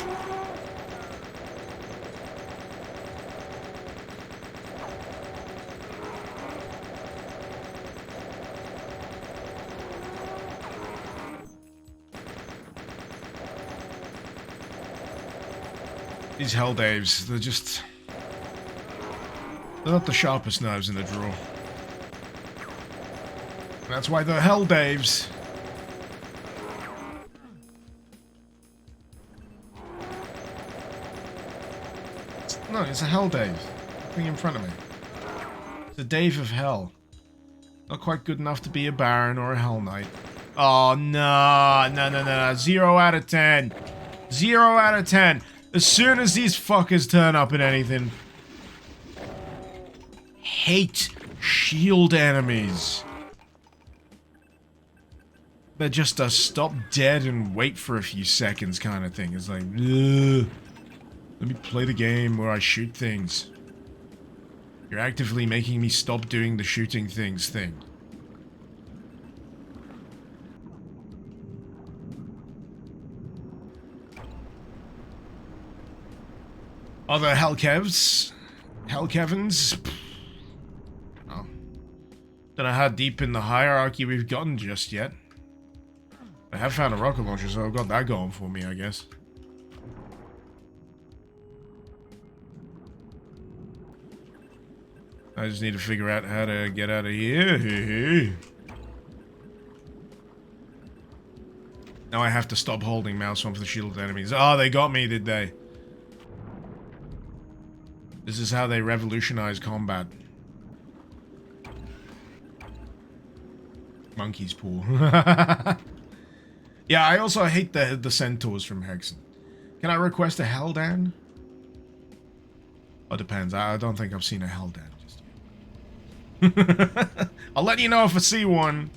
These Hell Daves, they're not the sharpest knives in the drawer. That's why they're Hell Daves. No, it's a Hell Dave. Thing in front of me. It's a Dave of Hell. Not quite good enough to be a Baron or a Hell Knight. Oh, no. 0 out of 10. 0 out of 10. As soon as these fuckers turn up in anything. Hate shield enemies. They're just a stop dead and wait for a few seconds kind of thing. It's like, ugh. Let me play the game where I shoot things. You're actively making me stop doing the shooting things thing. Other Hellkevs? Hellkevins? Oh. Don't know how deep in the hierarchy we've gotten just yet. I have found a rocket launcher, so I've got that going for me, I guess. I just need to figure out how to get out of here. Now I have to stop holding mouse on for the shielded enemies. Oh, they got me, did they? This is how they revolutionize combat. Monkey's paw. Yeah, I also hate the centaurs from Hexen. Can I request a Helldan? Oh, depends. I don't think I've seen a Helldan just yet. I'll let you know if I see one.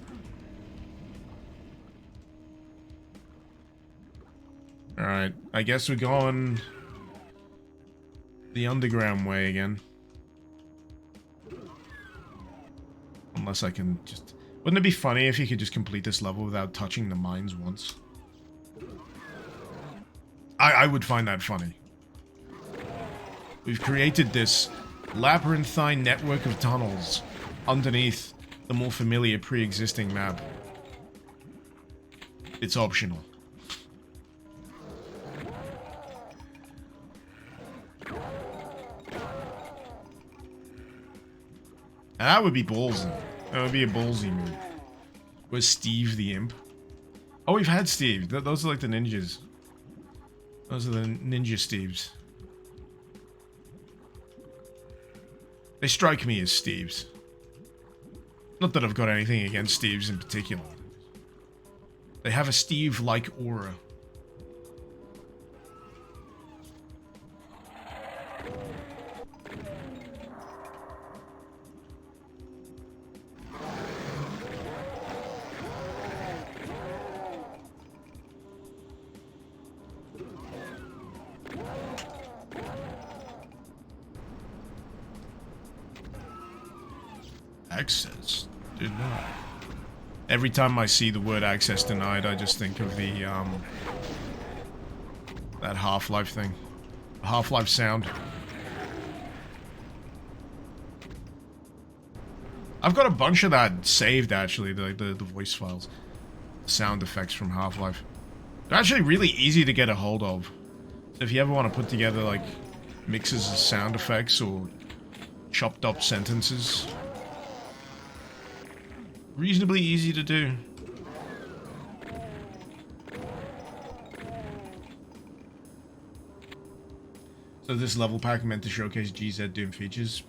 Alright, I guess we're going the underground way again. Unless I can just... Wouldn't it be funny if you could just complete this level without touching the mines once? I would find that funny. We've created this labyrinthine network of tunnels underneath the more familiar pre-existing map. It's optional. And that would be ballsy. That would be a ballsy move. Where's Steve the Imp? Oh, we've had Steve. Those are like the ninjas. Those are the ninja Steves. They strike me as Steves. Not that I've got anything against Steves in particular. They have a Steve-like aura. Access denied. Every time I see the word access denied, I just think of the, that Half-Life thing. Half-Life sound. I've got a bunch of that saved, actually, the voice files. Sound effects from Half-Life. They're actually really easy to get a hold of. So if you ever want to put together, like, mixes of sound effects or chopped up sentences, reasonably easy to do. So this level pack meant to showcase ZDoom features,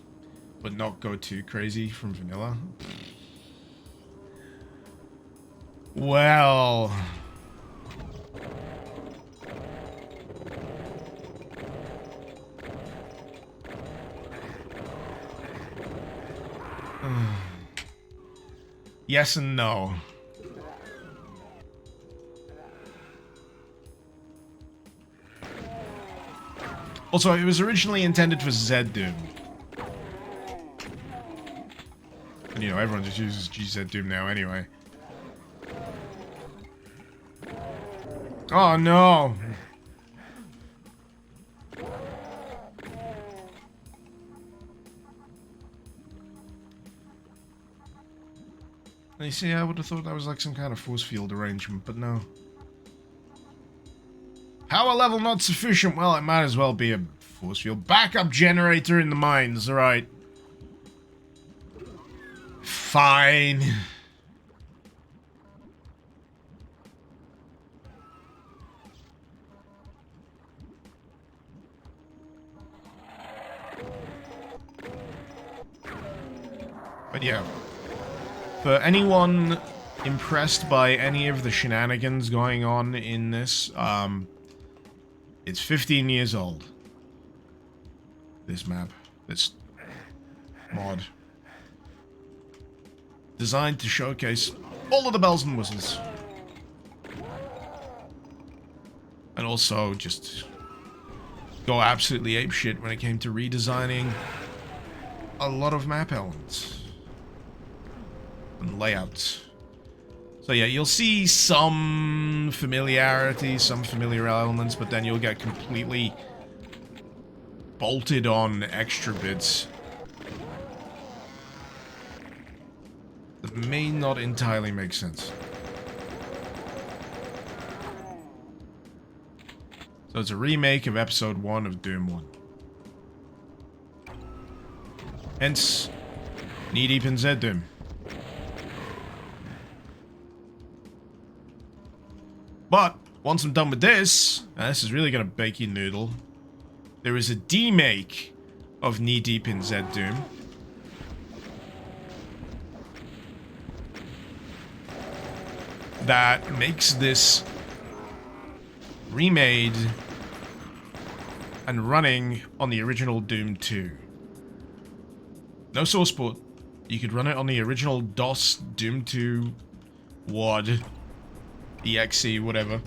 but not go too crazy from vanilla. Well... yes and no. Also, it was originally intended for ZDoom. And, you know, everyone just uses ZDoom now anyway. Oh, no! You see, I would have thought that was like some kind of force field arrangement, but no. Power level not sufficient. Well, it might as well be a force field backup generator in the mines, alright. Fine. But yeah. For anyone impressed by any of the shenanigans going on in this, it's 15 years old. This map. This mod. Designed to showcase all of the bells and whistles. And also just go absolutely apeshit when it came to redesigning a lot of map elements. And layouts. So yeah, you'll see some familiarity, some familiar elements, but then you'll get completely bolted on extra bits that may not entirely make sense. So it's a remake of episode 1 of Doom 1. Hence, knee deep in ZDoom. But, once I'm done with this, and this is really going to bake you noodle, there is a demake of Knee Deep in ZDoom. That makes this remade and running on the original Doom 2. No source port. You could run it on the original DOS Doom 2 WAD. EXE, whatever.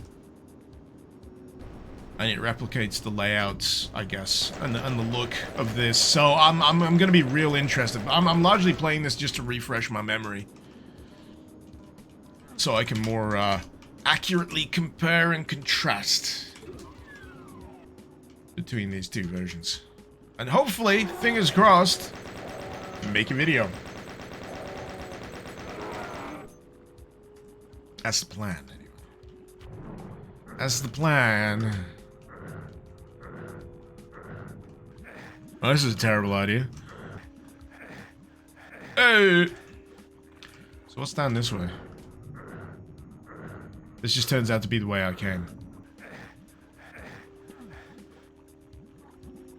And it replicates the layouts, I guess, and the look of this. So I'm gonna be real interested. I'm largely playing this just to refresh my memory, so I can more accurately compare and contrast between these two versions, and hopefully, fingers crossed, make a video. That's the plan. That's the plan. Oh, this is a terrible idea. Hey! So what's down this way? This just turns out to be the way I came.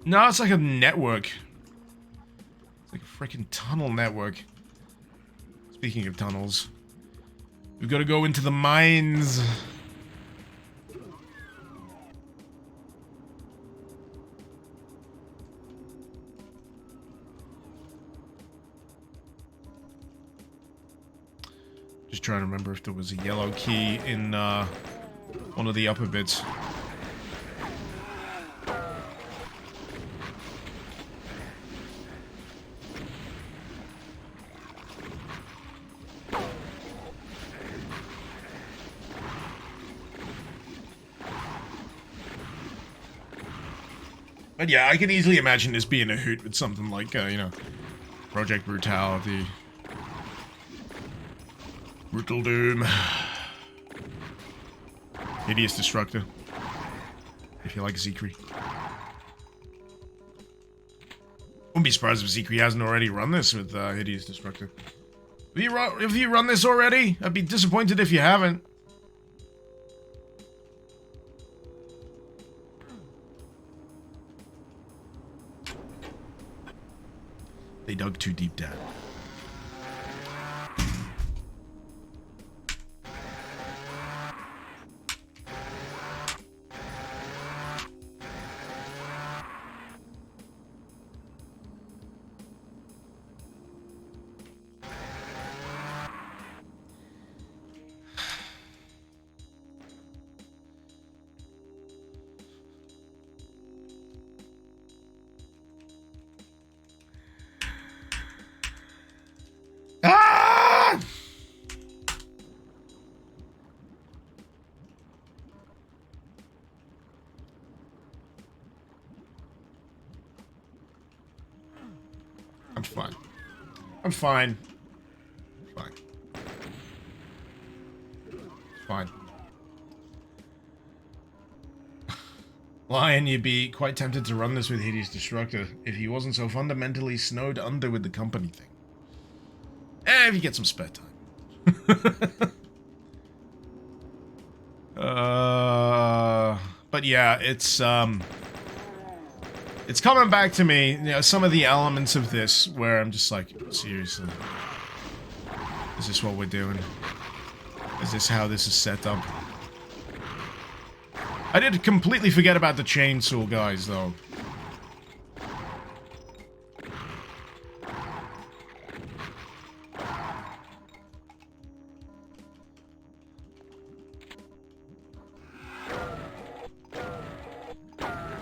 No, it's like a network. It's like a freaking tunnel network. Speaking of tunnels, we've got to go into the mines. Just trying to remember if there was a yellow key in one of the upper bits. But yeah, I can easily imagine this being a hoot with something like, you know, Project Brutality. Brutal Doom. Hideous Destructor. If you like Zekri. Wouldn't be surprised if Zekri hasn't already run this with Hideous Destructor. Have you run this already? I'd be disappointed if you haven't. They dug too deep down. Ah! I'm fine. I'm fine. Fine. Fine. Lion, you'd be quite tempted to run this with Hideous Destructor if he wasn't so fundamentally snowed under with the company thing. If you get some spare time. But yeah, it's coming back to me, you know, some of the elements of this where I'm just like, seriously, is this what we're doing? Is this how this is set up? I did completely forget about the chainsaw guys, though.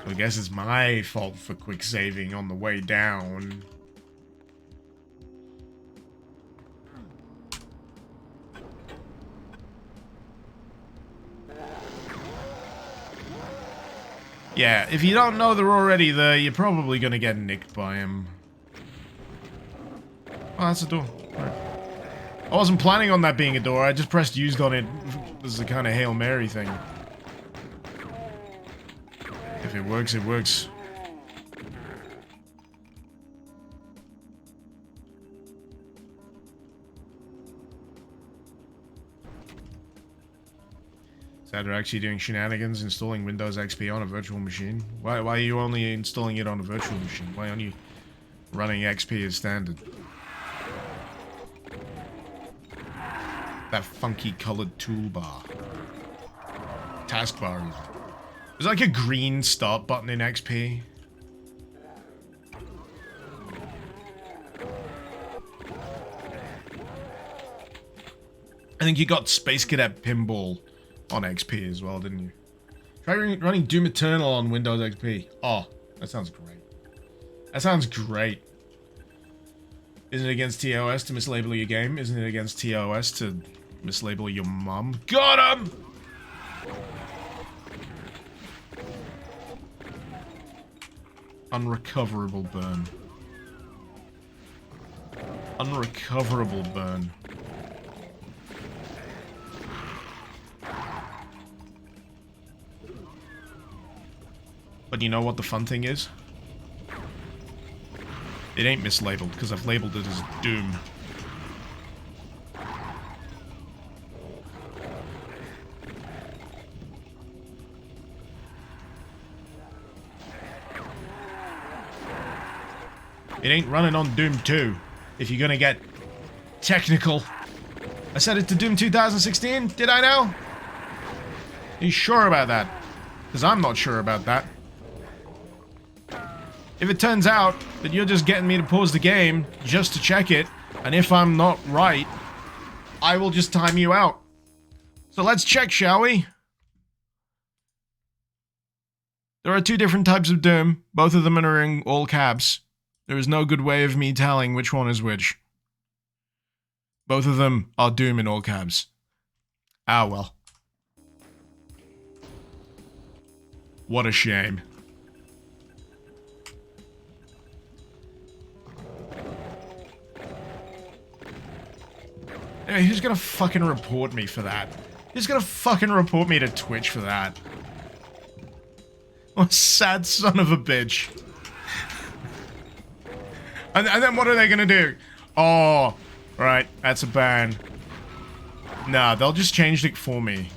I guess it's my fault for quick saving on the way down. Yeah, if you don't know they're already there, you're probably gonna get nicked by him. Oh, that's a door. Right. I wasn't planning on that being a door, I just pressed used on it as a kind of Hail Mary thing. If it works, it works. Sad they're actually doing shenanigans installing Windows XP on a virtual machine. Why are you only installing it on a virtual machine? Why aren't you running XP as standard? That funky colored toolbar. Taskbar even. There's like a green start button in XP. I think you got Space Cadet Pinball on XP as well, didn't you? Try running Doom Eternal on Windows XP. Oh, that sounds great. That sounds great. Isn't it against TOS to mislabel your game? Isn't it against TOS to mislabel your mum? Got him! Unrecoverable burn. Unrecoverable burn. But you know what the fun thing is? It ain't mislabeled, because I've labeled it as Doom. It ain't running on Doom 2, if you're gonna get technical. I set it to Doom 2016, did I now? Are you sure about that? Because I'm not sure about that. If it turns out that you're just getting me to pause the game just to check it, and if I'm not right, I will just time you out. So let's check, shall we? There are two different types of Doom. Both of them are in all caps. There is no good way of me telling which one is which. Both of them are Doom in all caps. Ah, well. What a shame. Anyway, who's gonna fucking report me for that? Who's gonna fucking report me to Twitch for that? What a sad son of a bitch. And then what are they gonna do? Oh, right, that's a ban. Nah, they'll just change it for me.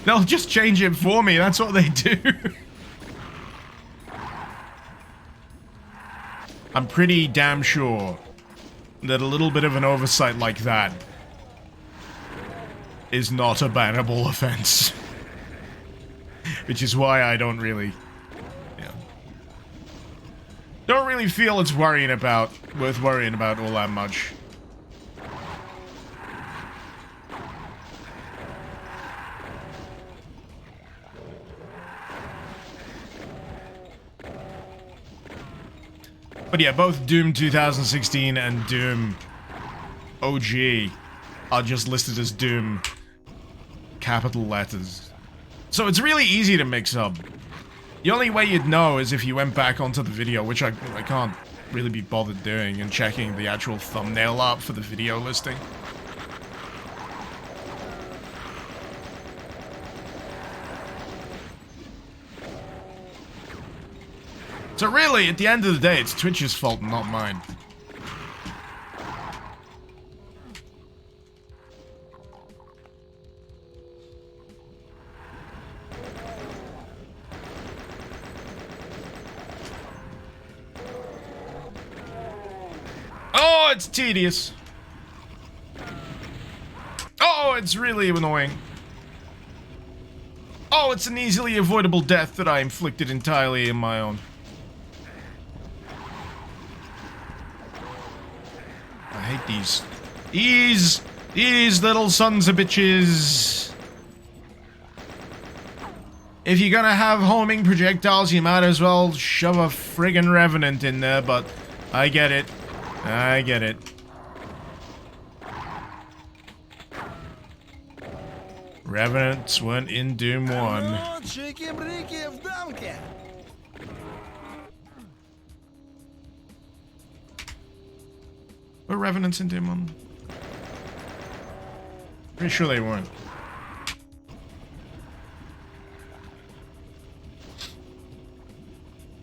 They'll just change it for me, that's what they do. I'm pretty damn sure that a little bit of an oversight like that is not a bannable offense. Which is why I don't really... don't really feel it's worth worrying about all that much. But yeah, both Doom 2016 and Doom OG are just listed as Doom capital letters. So it's really easy to mix up. The only way you'd know is if you went back onto the video, which I can't really be bothered doing, and checking the actual thumbnail art for the video listing. So really, at the end of the day, it's Twitch's fault, not mine. Oh, it's tedious. Oh, it's really annoying. Oh, it's an easily avoidable death that I inflicted entirely in my own. I hate these little sons of bitches. If you're gonna have homing projectiles, you might as well shove a friggin' revenant in there, but I get it. I get it. Revenants weren't in Doom 1. Were Revenants in Doom 1? Pretty sure they weren't.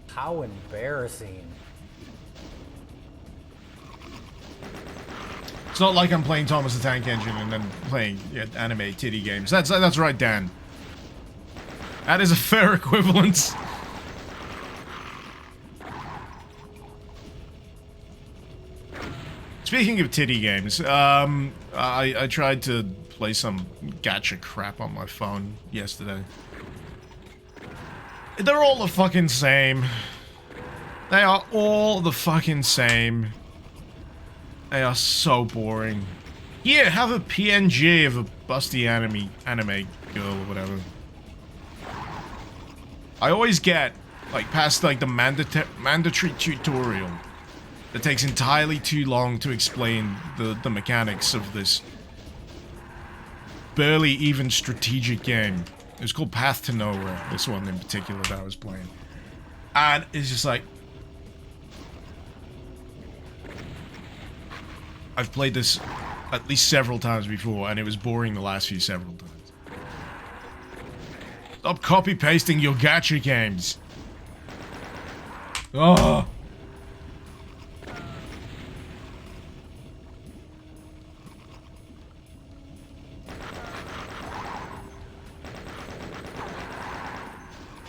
How embarrassing. It's not like I'm playing Thomas the Tank Engine and then playing anime titty games. That's right, Dan. That is a fair equivalence. Speaking of titty games, I tried to play some gacha crap on my phone yesterday. They're all the fucking same. They are all the fucking same. They are so boring. Here, have a PNG of a busty anime girl or whatever. I always get, like, past, like, the mandatory tutorial that takes entirely too long to explain the mechanics of this barely even strategic game. It was called Path to Nowhere, this one in particular that I was playing. And it's just like... I've played this at least several times before, and it was boring the last few several times. Stop copy-pasting your gacha games! Oh!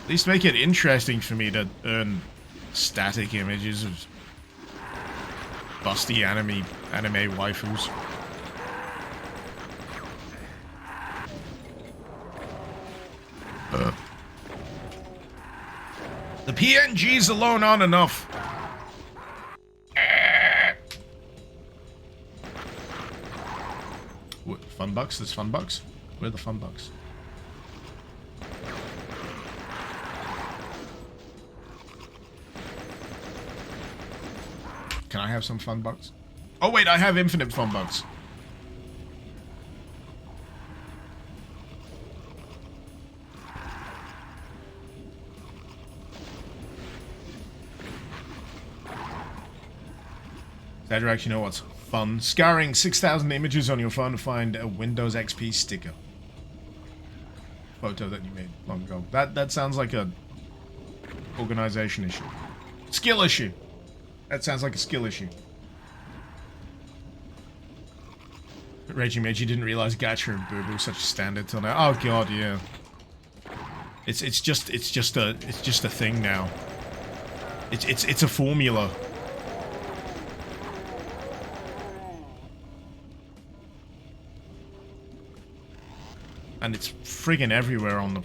At least make it interesting for me to earn static images of busty anime waifus. The PNGs alone aren't enough. What, fun bucks? There's fun bucks? Where are the fun bucks? Can I have some fun bucks? Oh wait, I have infinite fun bucks. Zedrak, you know what's fun? Scouring 6,000 images on your phone to find a Windows XP sticker. Photo that you made long ago. That sounds like a organization issue. Skill issue. That sounds like a skill issue. Reggie Meiji didn't realize Gacha and Boo Boo was such a standard till now. Oh god, yeah. It's just a thing now. It's a formula. And it's friggin' everywhere on the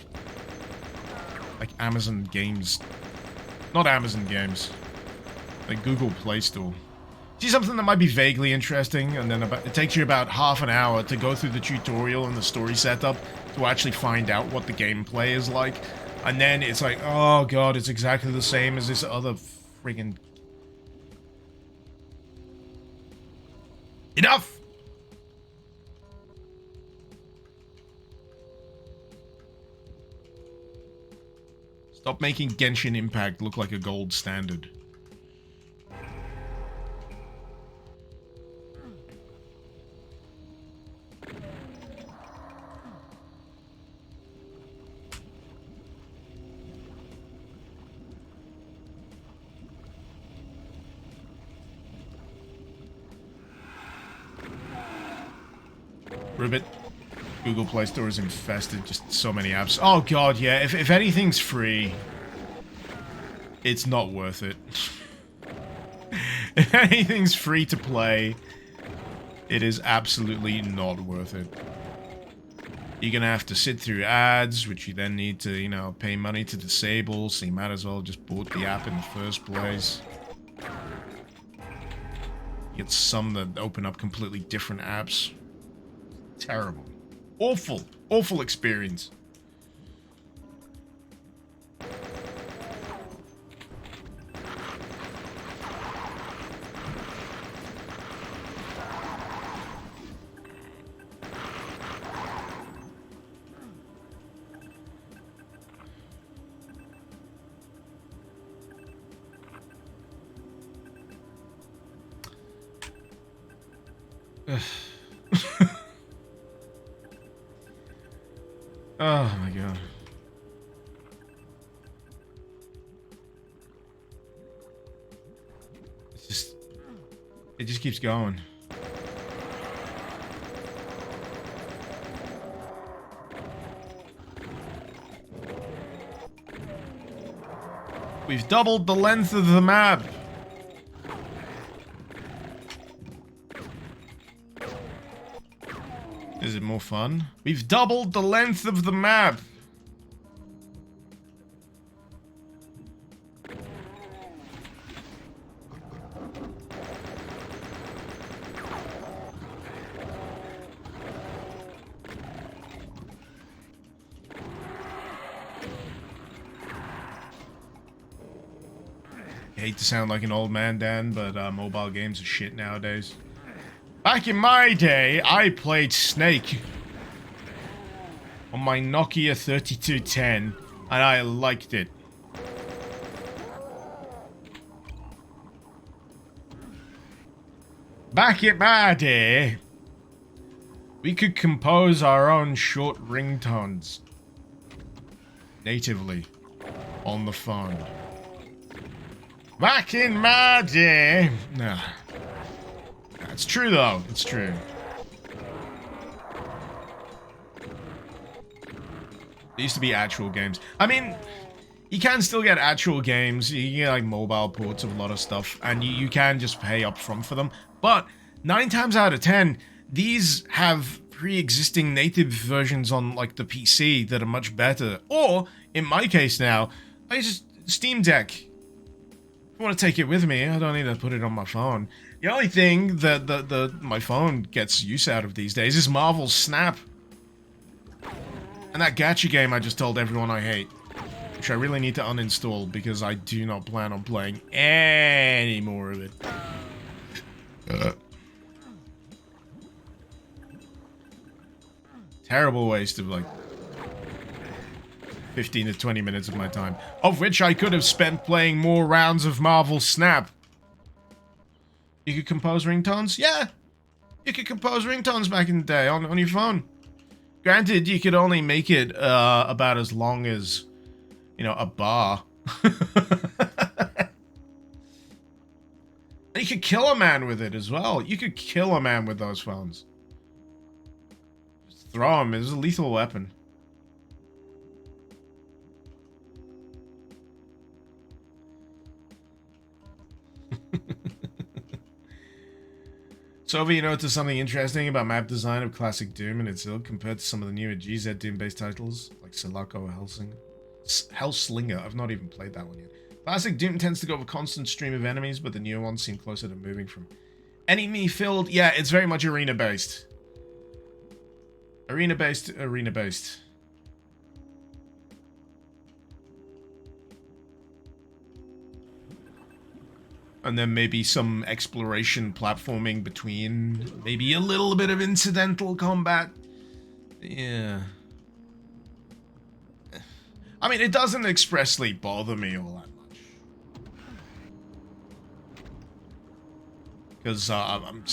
like Amazon Games. Not Amazon Games. Like Google Play Store. See something that might be vaguely interesting, and then it takes you about half an hour to go through the tutorial and the story setup to actually find out what the gameplay is like. And then it's like, oh god, it's exactly the same as this other friggin'... Enough! Stop making Genshin Impact look like a gold standard. Ribbit. Google Play Store is infested, just so many apps. Oh god, yeah, if anything's free, it's not worth it. If anything's free to play, it is absolutely not worth it. You're gonna have to sit through ads, which you then need to, you know, pay money to disable, so you might as well just bought the app in the first place. You get some that open up completely different apps. Terrible. Awful. Awful experience. Oh my god. It just keeps going. We've doubled the length of the map. Is it more fun? We've doubled the length of the map. I hate to sound like an old man, Dan, but mobile games are shit nowadays. Back in my day, I played Snake on my Nokia 3210, and I liked it. Back in my day, we could compose our own short ringtones natively on the phone. Back in my day... Nah. It's true, though. It's true. There used to be actual games. I mean, you can still get actual games. You can get, like, mobile ports of a lot of stuff. And you can just pay up front for them. But 9 times out of 10, these have pre-existing native versions on, like, the PC that are much better. Or, in my case now, I just... Steam Deck. If I want to take it with me, I don't need to put it on my phone. The only thing that my phone gets use out of these days is Marvel's Snap. And that gacha game I just told everyone I hate. Which I really need to uninstall because I do not plan on playing any more of it. Terrible waste of like 15 to 20 minutes of my time. Of which I could have spent playing more rounds of Marvel Snap. You could compose ringtones? Yeah! You could compose ringtones back in the day on your phone. Granted, you could only make it about as long as, you know, a bar. And you could kill a man with it as well. You could kill a man with those phones. Just throw him. It's a lethal weapon. So, you notice something interesting about map design of classic Doom and its ilk compared to some of the newer GZ Doom-based titles, like Sulaco or Hellslinger. I've not even played that one yet. Classic Doom tends to go with a constant stream of enemies, but the newer ones seem closer to moving from enemy-filled. Yeah, it's very much arena-based. Arena-based. And then maybe some exploration platforming between. Maybe a little bit of incidental combat. Yeah. I mean, it doesn't expressly bother me all that much. Because I'm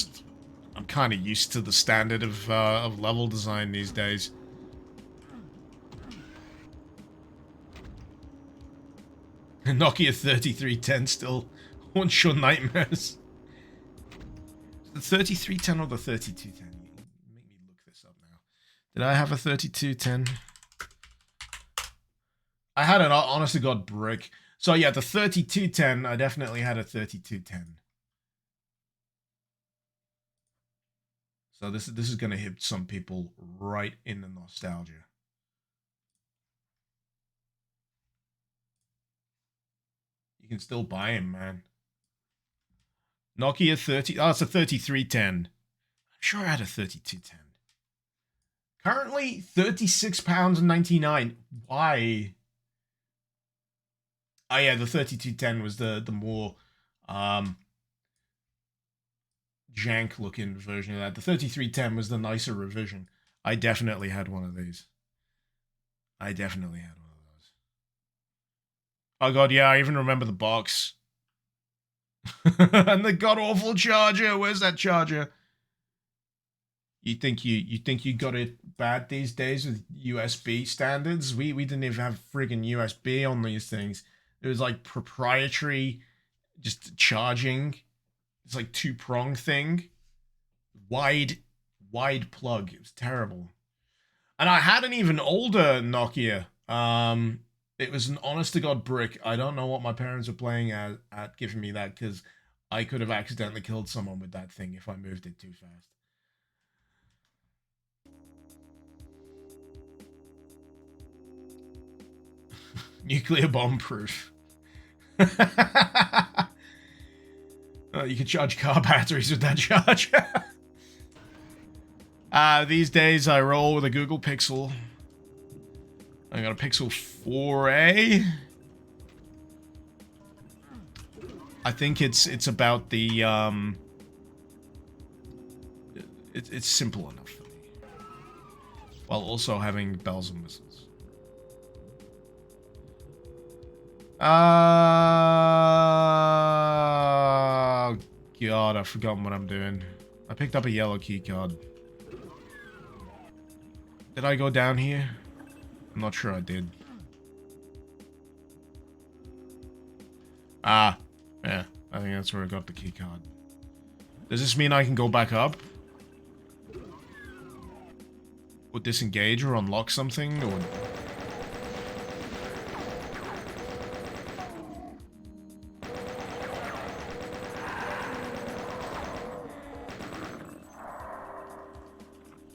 kind of used to the standard of level design these days. Nokia 3310 still haunts your nightmares. The 3310 or the 3210? Make me look this up now. Did I have a 3210? I had an honest to God brick. So yeah, the 3210, I definitely had a 3210. So this is gonna hit some people right in the nostalgia. You can still buy him, man. Nokia 30. Oh, it's a 3310. I'm sure I had a 3210. Currently, £36.99. Why? Oh yeah, the 3210 was the more jank looking version of that. The 3310 was the nicer revision. I definitely had one of these. I definitely had one of those. Oh god, yeah, I even remember the box. And the god awful charger. Where's that charger? You think you got it bad these days with USB standards? We didn't even have friggin' USB on these things. It was like proprietary, just charging. It's like two-prong thing. Wide plug. It was terrible. And I had an even older Nokia. It was an honest-to-God brick. I don't know what my parents were playing at giving me that, because I could have accidentally killed someone with that thing if I moved it too fast. Nuclear bomb proof. You can charge car batteries with that charger. These days I roll with a Google Pixel. I got a Pixel 4a. I think it's about the it's simple enough for me, while also having bells and whistles. God, I've forgotten what I'm doing. I picked up a yellow key card. Did I go down here? I'm not sure I did. Ah, yeah, I think that's where I got the key card. Does this mean I can go back up? Or disengage or unlock something, or...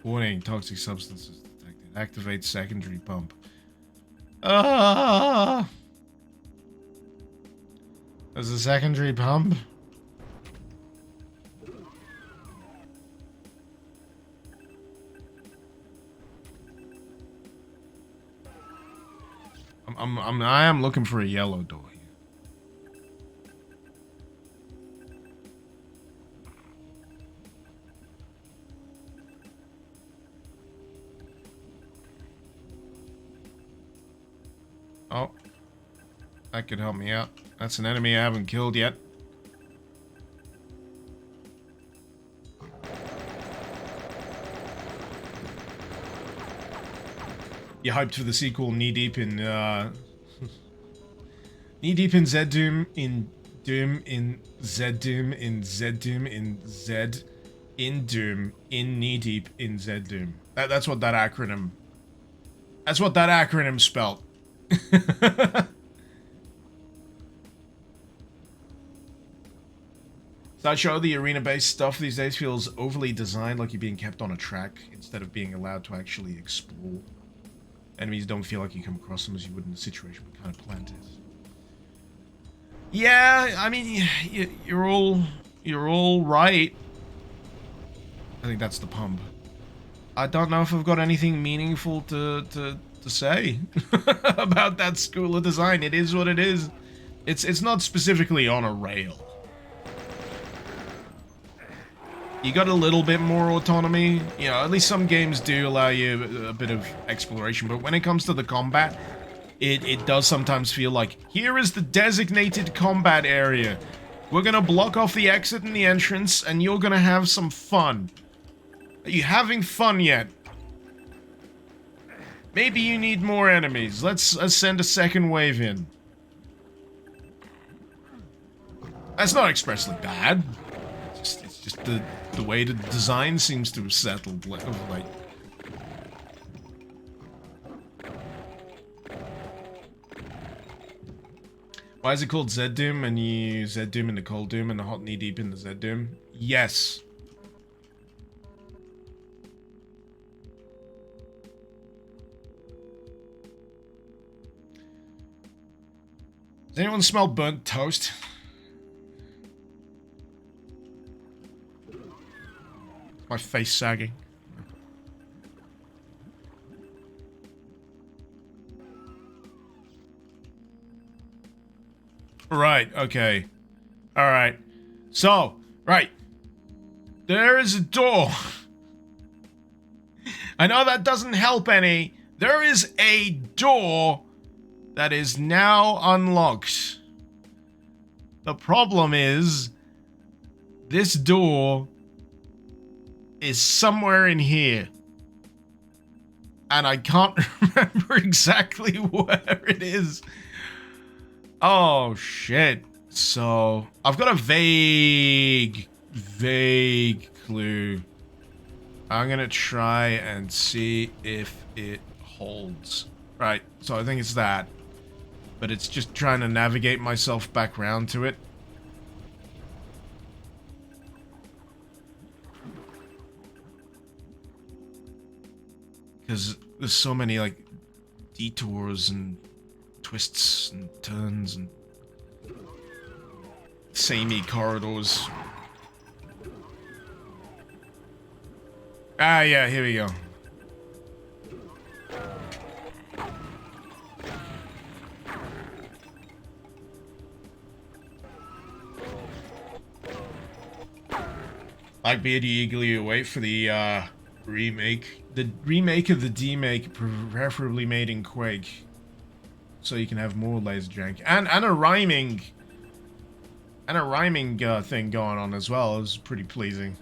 Warning, toxic substances detected. Activate secondary pump. Ah! There's a secondary pump? I am looking for a yellow door here. Oh. That could help me out. That's an enemy I haven't killed yet. You hyped for the sequel, knee deep in ZDoom in Doom in ZDoom in ZDoom in Z in Doom in knee deep in ZDoom. That's what that acronym. That's what that acronym spelled. Sideshow, the arena-based stuff these days feels overly designed, like you're being kept on a track instead of being allowed to actually explore. Enemies don't feel like you come across them as you would in a situation with kind of plant is. Yeah, I mean, you're all right. I think that's the pump. I don't know if I've got anything meaningful to say about that school of design. It is what it is. It's not specifically on a rail. You got a little bit more autonomy. You know, at least some games do allow you a bit of exploration, but when it comes to the combat, it does sometimes feel like, here is the designated combat area. We're gonna block off the exit and the entrance, and you're gonna have some fun. Are you having fun yet? Maybe you need more enemies. Let's send a second wave in. That's not expressly bad. It's just the way the design seems to have settled of late. Why is it called ZDoom and you ZDoom in the cold doom and the hot knee deep in the ZDoom? Yes. Does anyone smell burnt toast? My face sagging. Right, okay. Alright. So, right. There is a door. I know that doesn't help any. There is a door that is now unlocked. The problem is, this door is somewhere in here. And I can't remember exactly where it is. Oh, shit. So, I've got a vague clue. I'm gonna try and see if it holds. Right, so I think it's that. But it's just trying to navigate myself back around to it. Because there's so many, like, detours and twists and turns and samey corridors. Ah, yeah, here we go. Blackbeard, you eagerly await for the remake. The remake of the D-make, preferably made in Quake. So you can have more laser jank. And a rhyming... And a rhyming thing going on as well. It was pretty pleasing.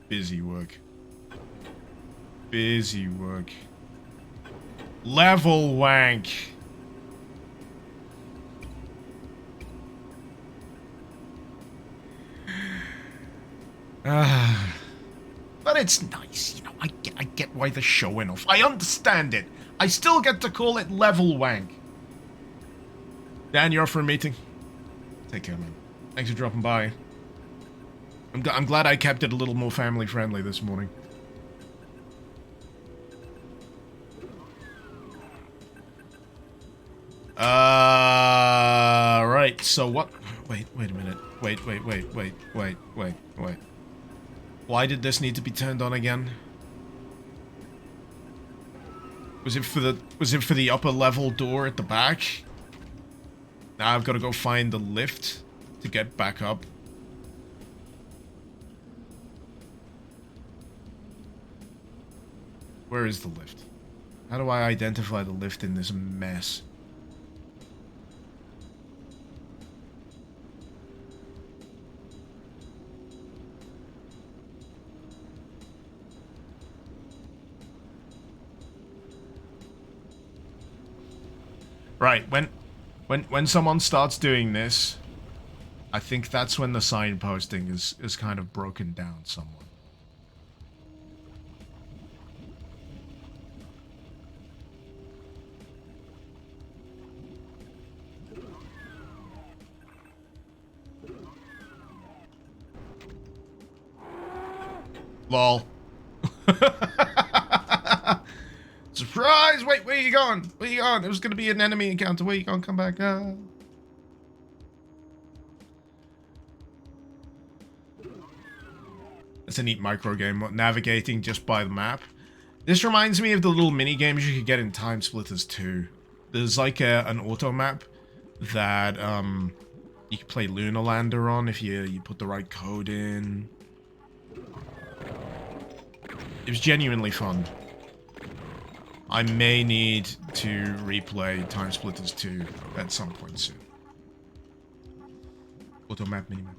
Busy work. Busy work. Level wank. But it's nice, you know, I get why they're showing off. I understand it. I still get to call it level wank. Dan, you're off for a meeting? Take care, man. Thanks for dropping by. I'm glad I kept it a little more family friendly this morning. Right, so what? Wait a minute. Wait. Why did this need to be turned on again? Was it for the upper level door at the back? Now I've got to go find the lift to get back up. Where is the lift? How do I identify the lift in this mess? Right, when someone starts doing this, I think that's when the signposting is kind of broken down somewhat. Lol. Surprise! Wait, where you going? Where you going? There was gonna be an enemy encounter. Where you going? Come back. It's a neat micro game, navigating just by the map. This reminds me of the little mini games you could get in Time Splitters 2. There's like an auto map that you can play Lunar Lander on if you put the right code in. It was genuinely fun. I may need to replay Time Splitters 2 at some point soon. Auto map, minimap.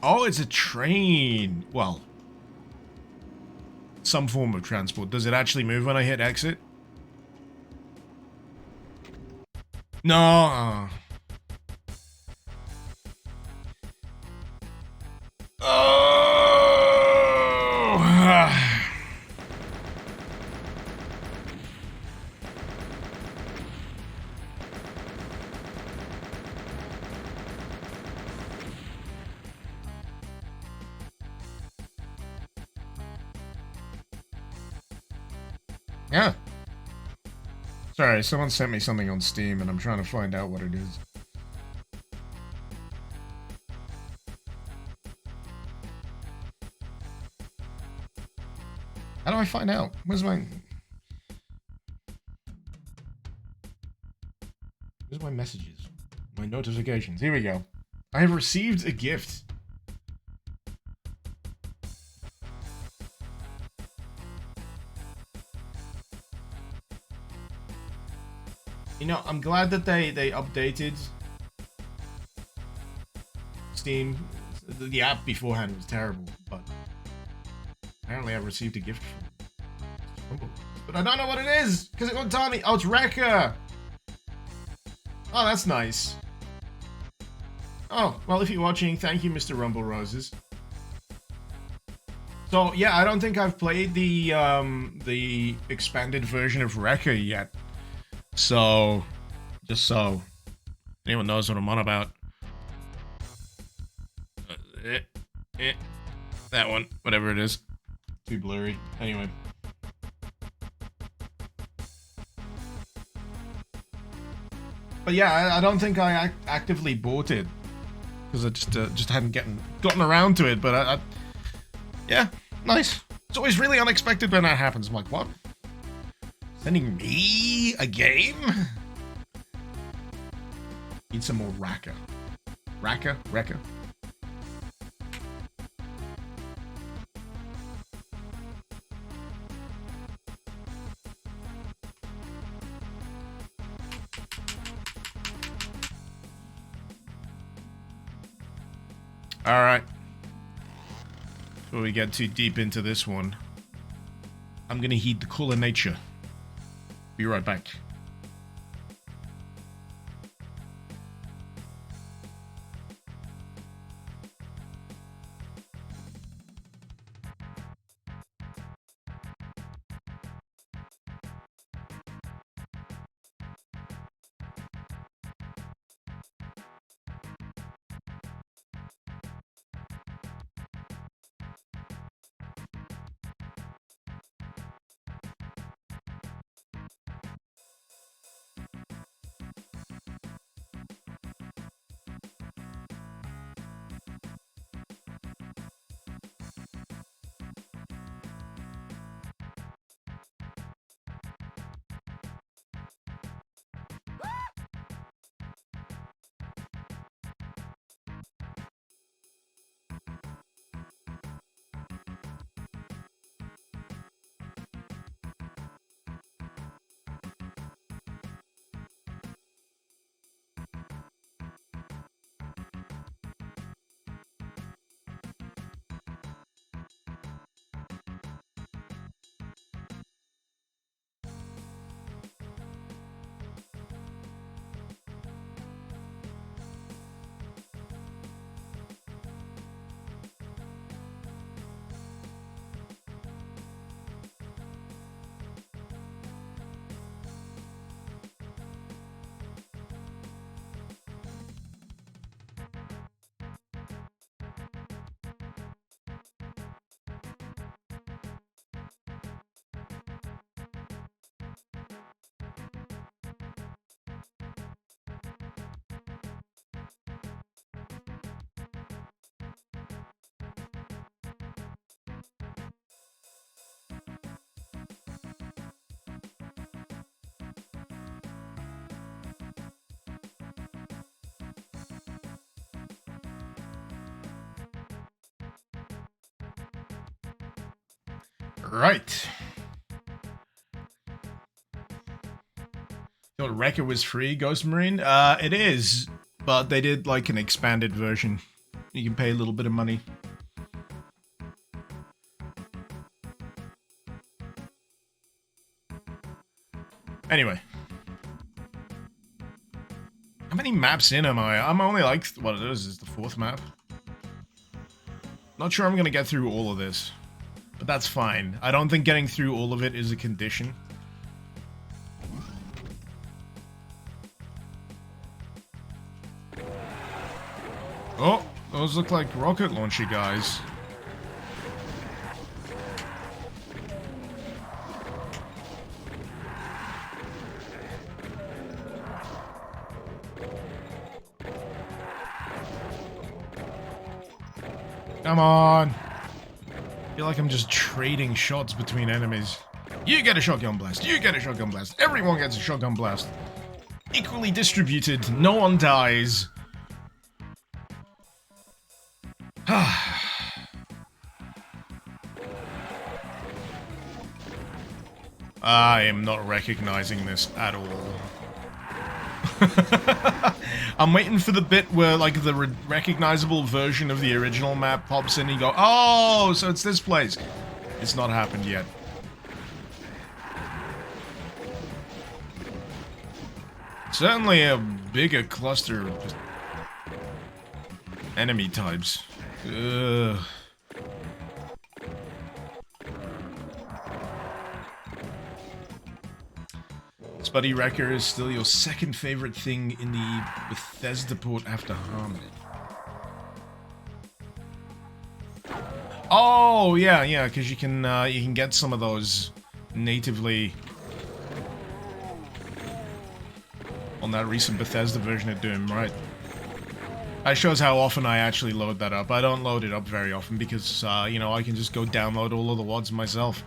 Oh, it's a train. Well, some form of transport. Does it actually move when I hit exit? No. Oh. Yeah. Sorry, someone sent me something on Steam and I'm trying to find out what it is. How do I find out? Where's my messages? My notifications. Here we go. I have received a gift. You know, I'm glad that they updated Steam. The app beforehand was terrible, but apparently I've received a gift from but I don't know what it is, because it won't tell me. Oh, it's Wrecker! Oh, that's nice. Oh, well, if you're watching, thank you, Mr. Rumble Roses. So, yeah, I don't think I've played the expanded version of Wrecker yet. So, just so anyone knows what I'm on about. That one, whatever it is. Too blurry. Anyway. But yeah, I don't think I actively bought it. Because I just hadn't gotten around to it, but yeah, nice. It's always really unexpected when that happens. I'm like, what? Sending me a game? Need some more Wrecker. Wrecker? Alright. Before we get too deep into this one, I'm gonna heed the cooler nature. Be right back. Right. Thought Wrecker was free, Ghost Marine? It is, but they did like an expanded version. You can pay a little bit of money. Anyway. How many maps in am I? I'm only like, what it is the 4th map. Not sure I'm gonna get through all of this. But that's fine. I don't think getting through all of it is a condition. Oh, those look like rocket launcher guys. Come on. I feel like I'm just trading shots between enemies. You get a shotgun blast. You get a shotgun blast. Everyone gets a shotgun blast. Equally distributed. No one dies. I am not recognizing this at all. I'm waiting for the bit where, like, the recognizable version of the original map pops in and you go, oh, so it's this place. It's not happened yet. Certainly a bigger cluster of just enemy types. Ugh. Spuddy Wrecker is still your second favorite thing in the Bethesda port after Harmony. Oh, yeah, because you can get some of those natively on that recent Bethesda version of Doom, right? That shows how often I actually load that up. I don't load it up very often because, you know, I can just go download all of the WODs myself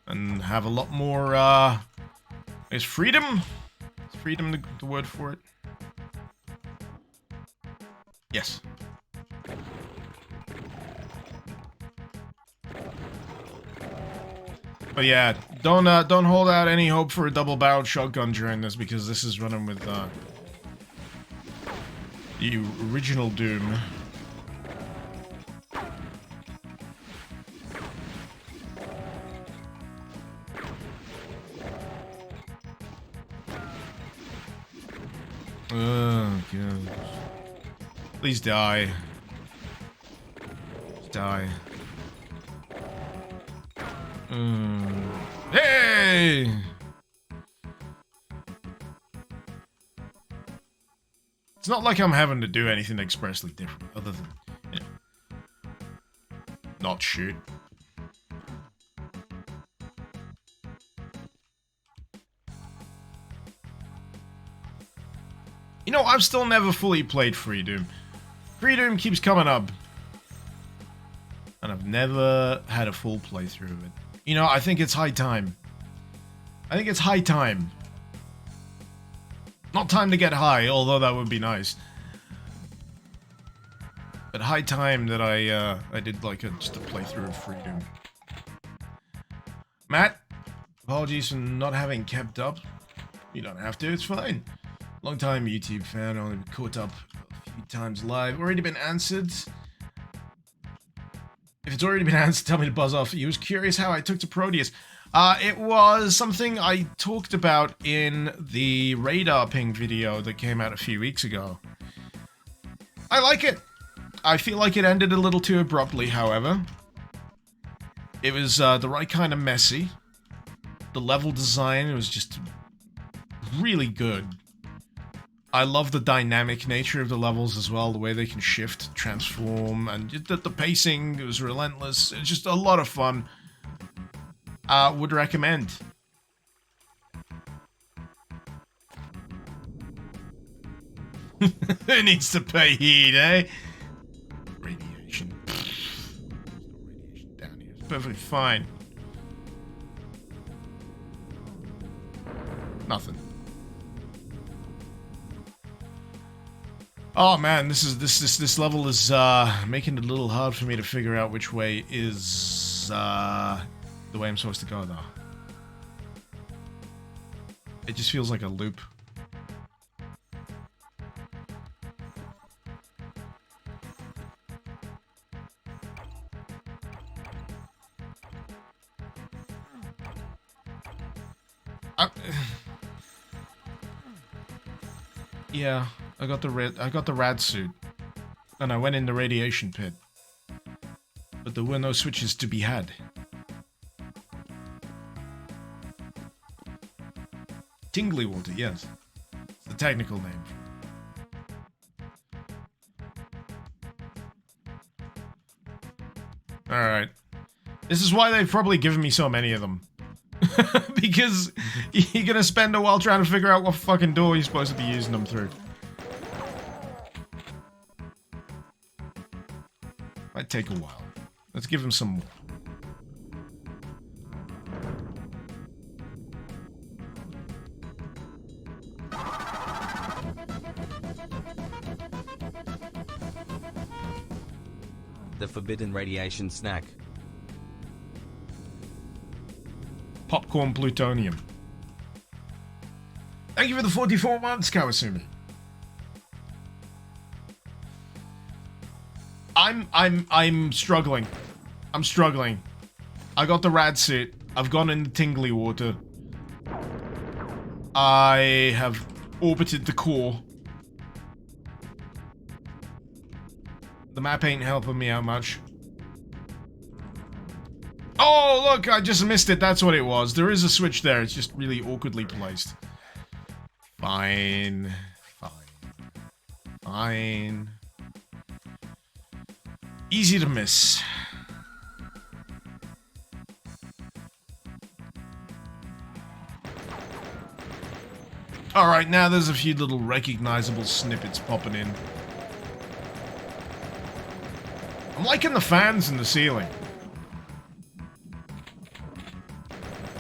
and have a lot more, is freedom? Is freedom the word for it? Yes. But yeah, don't hold out any hope for a double-barreled shotgun during this because this is running with the original Doom. Oh, God. Please die. Just die. Hey! It's not like I'm having to do anything expressly different, other than, you know, not shoot. You know, I've still never fully played Free Doom. Free Doom keeps coming up. And I've never had a full playthrough of it. You know, I think it's high time. I think it's high time. Not time to get high, although that would be nice. But high time that I did like just a playthrough of Free Doom. Matt, apologies for not having kept up. You don't have to, it's fine. Long time YouTube fan, only been caught up a few times live. Already been answered. If it's already been answered, tell me to buzz off. He was curious how I took to Proteus. It was something I talked about in the radar ping video that came out a few weeks ago. I like it. I feel like it ended a little too abruptly, however. It was the right kind of messy. The level design was just really good. I love the dynamic nature of the levels as well, the way they can shift, transform, and the pacing was relentless. It's just a lot of fun. Would recommend. It needs to pay heed, eh? Radiation. Radiation down here. It's perfectly fine. Nothing. Oh man, this level is making it a little hard for me to figure out which way is the way I'm supposed to go, though. It just feels like a loop. Yeah, I got the rad suit. And I went in the radiation pit. But there were no switches to be had. Tingly water, yes. It's the technical name. Alright. This is why they've probably given me so many of them. Because you're gonna spend a while trying to figure out what fucking door you're supposed to be using them through. Might take a while. Let's give him some more. The forbidden radiation snack. Popcorn plutonium. Thank you for the 44 months, Kawasumi. I'm struggling. I'm struggling. I got the rad suit. I've gone in the tingly water. I have orbited the core. The map ain't helping me out much. Oh, look, I just missed it. That's what it was. There is a switch there. It's just really awkwardly placed. Fine. Fine. Fine. Easy to miss. Alright, now there's a few little recognizable snippets popping in. I'm liking the fans in the ceiling.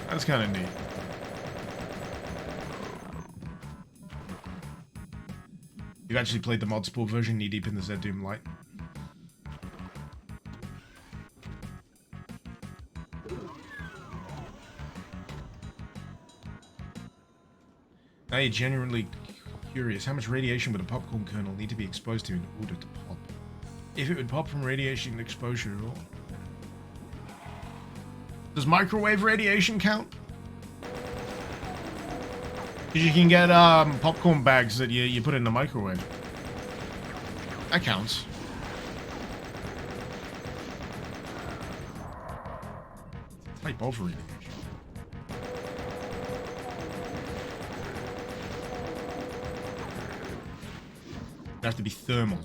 That's kind of neat. You actually played the mod support version knee deep in the ZDoom light. Now you're genuinely curious. How much radiation would a popcorn kernel need to be exposed to in order to pop? If it would pop from radiation exposure at all. Does microwave radiation count? Because you can get popcorn bags that you put in the microwave. That counts. Type of radiation. It'd have to be thermal.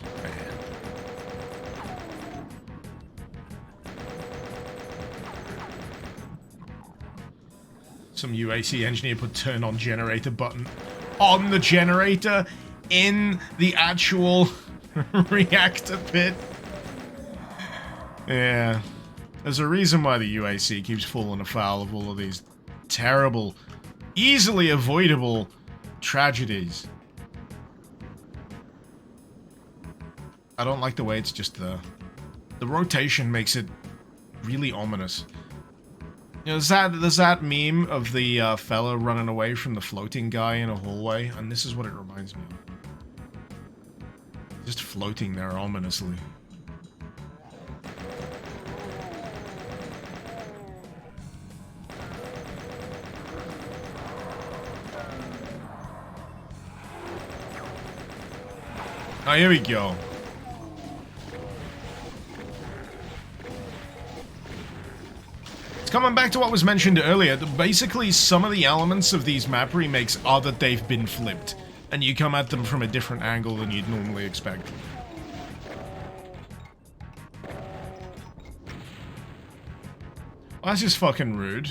Some UAC engineer put turn on generator button on the generator in the actual reactor pit. Yeah. There's a reason why the UAC keeps falling afoul of all of these terrible, easily avoidable tragedies. I don't like the way it's just there. The rotation makes it really ominous. You know, there's that meme of the fella running away from the floating guy in a hallway, and this is what it reminds me of. Just floating there ominously. Oh, here we go. It's coming back to what was mentioned earlier, that basically some of the elements of these map remakes are that they've been flipped, and you come at them from a different angle than you'd normally expect. Well, that's just fucking rude.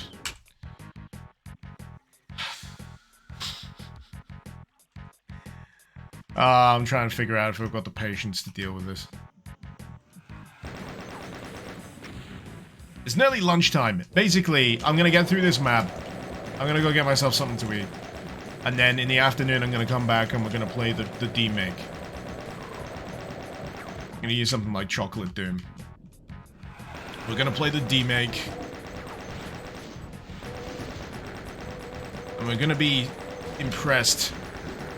I'm trying to figure out if I've got the patience to deal with this. It's nearly lunchtime. Basically, I'm gonna get through this map. I'm gonna go get myself something to eat. And then in the afternoon, I'm gonna come back and we're gonna play the D-Make. I'm gonna use something like Chocolate Doom. We're gonna play the D-Make. And we're gonna be impressed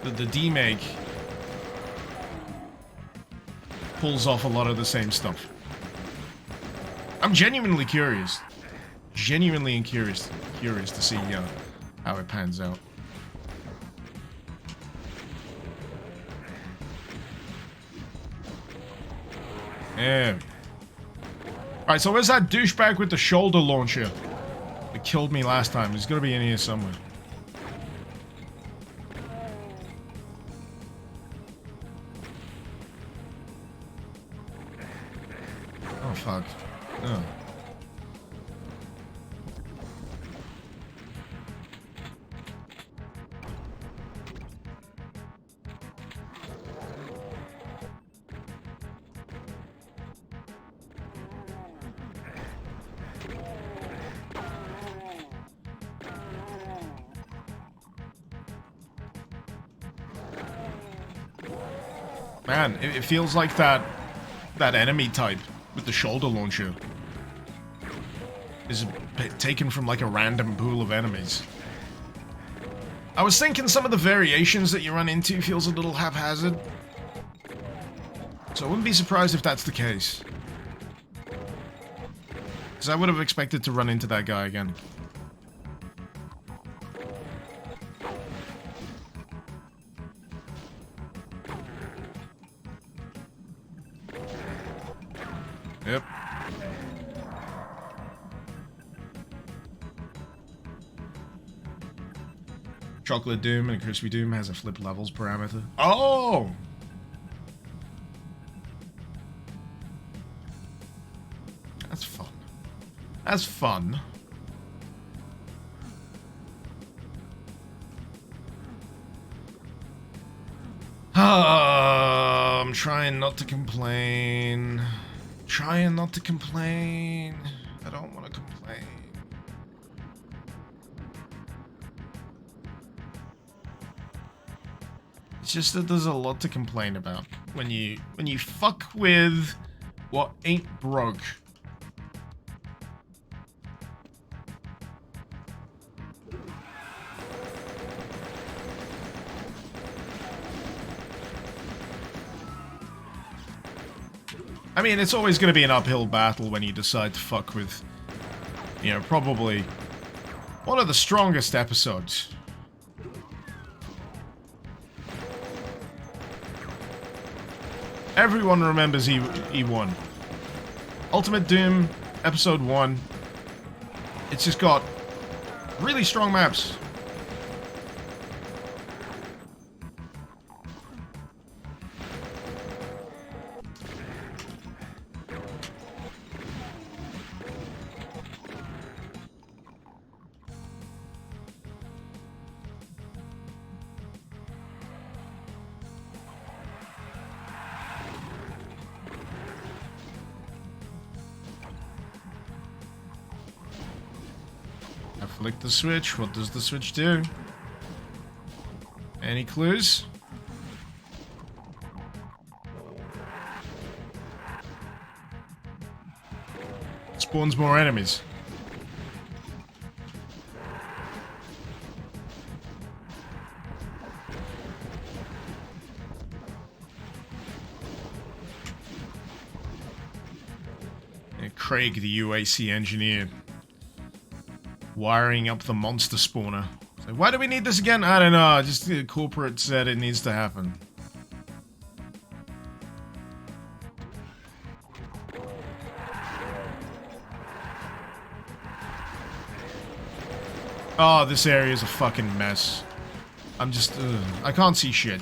that the demake pulls off a lot of the same stuff. I'm genuinely curious. Genuinely curious to see how it pans out. Yeah. Alright, so where's that douchebag with the shoulder launcher that killed me last time? He's gotta be in here somewhere. Oh, fuck. Oh. Man, it feels like that enemy type with the shoulder launcher is taken from like a random pool of enemies. I was thinking some of the variations that you run into feels a little haphazard. So I wouldn't be surprised if that's the case. Because I would have expected to run into that guy again. Yep. Chocolate Doom and Crispy Doom has a flip levels parameter. Oh! That's fun. That's fun. I'm trying not to complain. Trying not to complain. I don't want to complain. It's just that there's a lot to complain about when you fuck with what ain't broke. I mean, it's always going to be an uphill battle when you decide to fuck with, you know, probably one of the strongest episodes. Everyone remembers E1. Ultimate Doom, Episode 1. It's just got really strong maps. I flick the switch. What does the switch do? Any clues? Spawns more enemies. And Craig, the UAC engineer, wiring up the monster spawner. So why do we need this again? I don't know. Just the corporate said it needs to happen. Oh, this area is a fucking mess. I'm just... I can't see shit.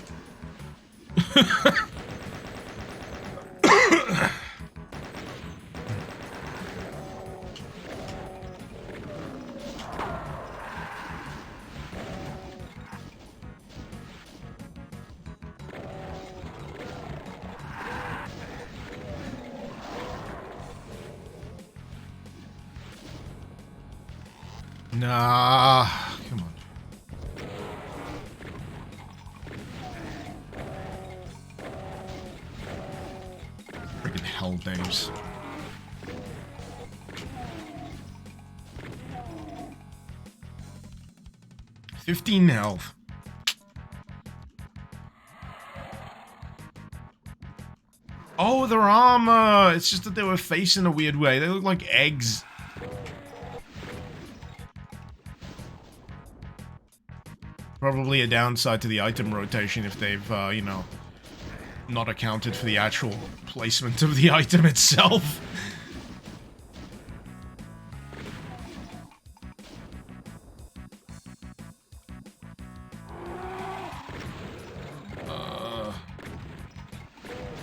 Nah, come on. Friggin' hell days. 15 health. Oh, their armor! It's just that they were facing a weird way. They look like eggs. Probably a downside to the item rotation if they've, you know, not accounted for the actual placement of the item itself.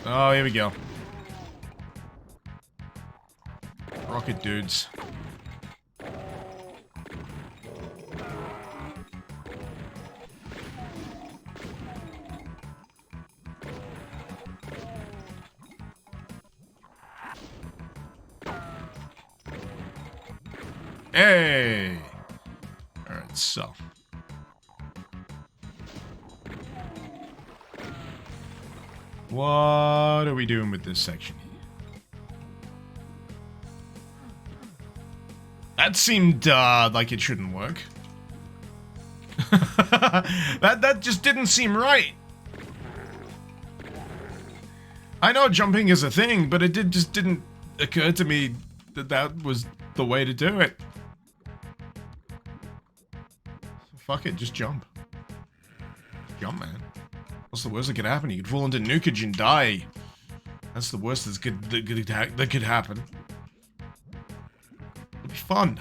Oh, here we go. Rocket dudes. Hey! Alright, so. What are we doing with this section here? That seemed, like it shouldn't work. that just didn't seem right. I know jumping is a thing, but it just didn't occur to me that that was the way to do it. Fuck it, just jump. Jump, man. What's the worst that could happen? You could fall into nukage and die. That's the worst that could happen. It'd be fun.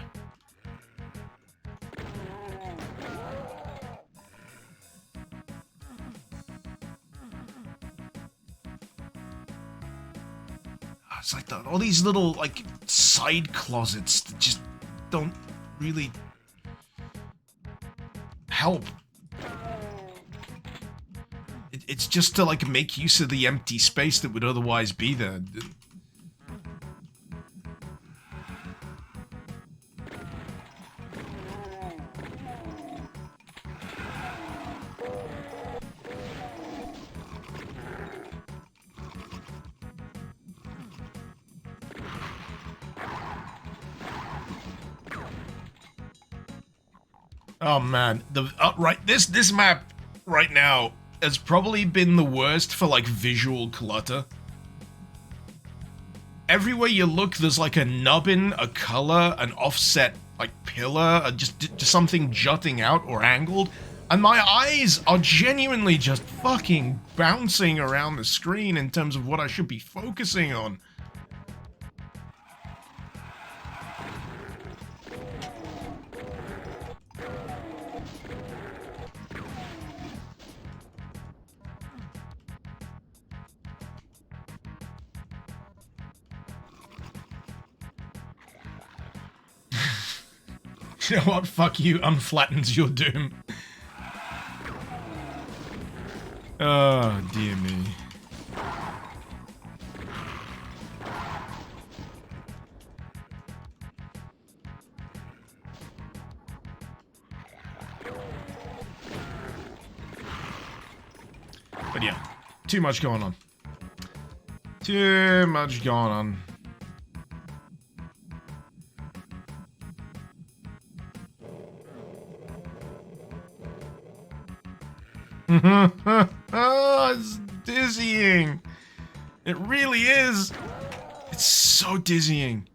It's like all these little, like, side closets that just don't really help. It's just to, like, make use of the empty space that would otherwise be there. Oh man, this map right now has probably been the worst for like visual clutter. Everywhere you look, there's like a nubbin, a color, an offset like pillar, just something jutting out or angled, and my eyes are genuinely just fucking bouncing around the screen in terms of what I should be focusing on. You know what? Fuck you. Unflattens your doom. Oh, dear me. But yeah, too much going on. Too much going on. Oh, it's dizzying. It really is. It's so dizzying.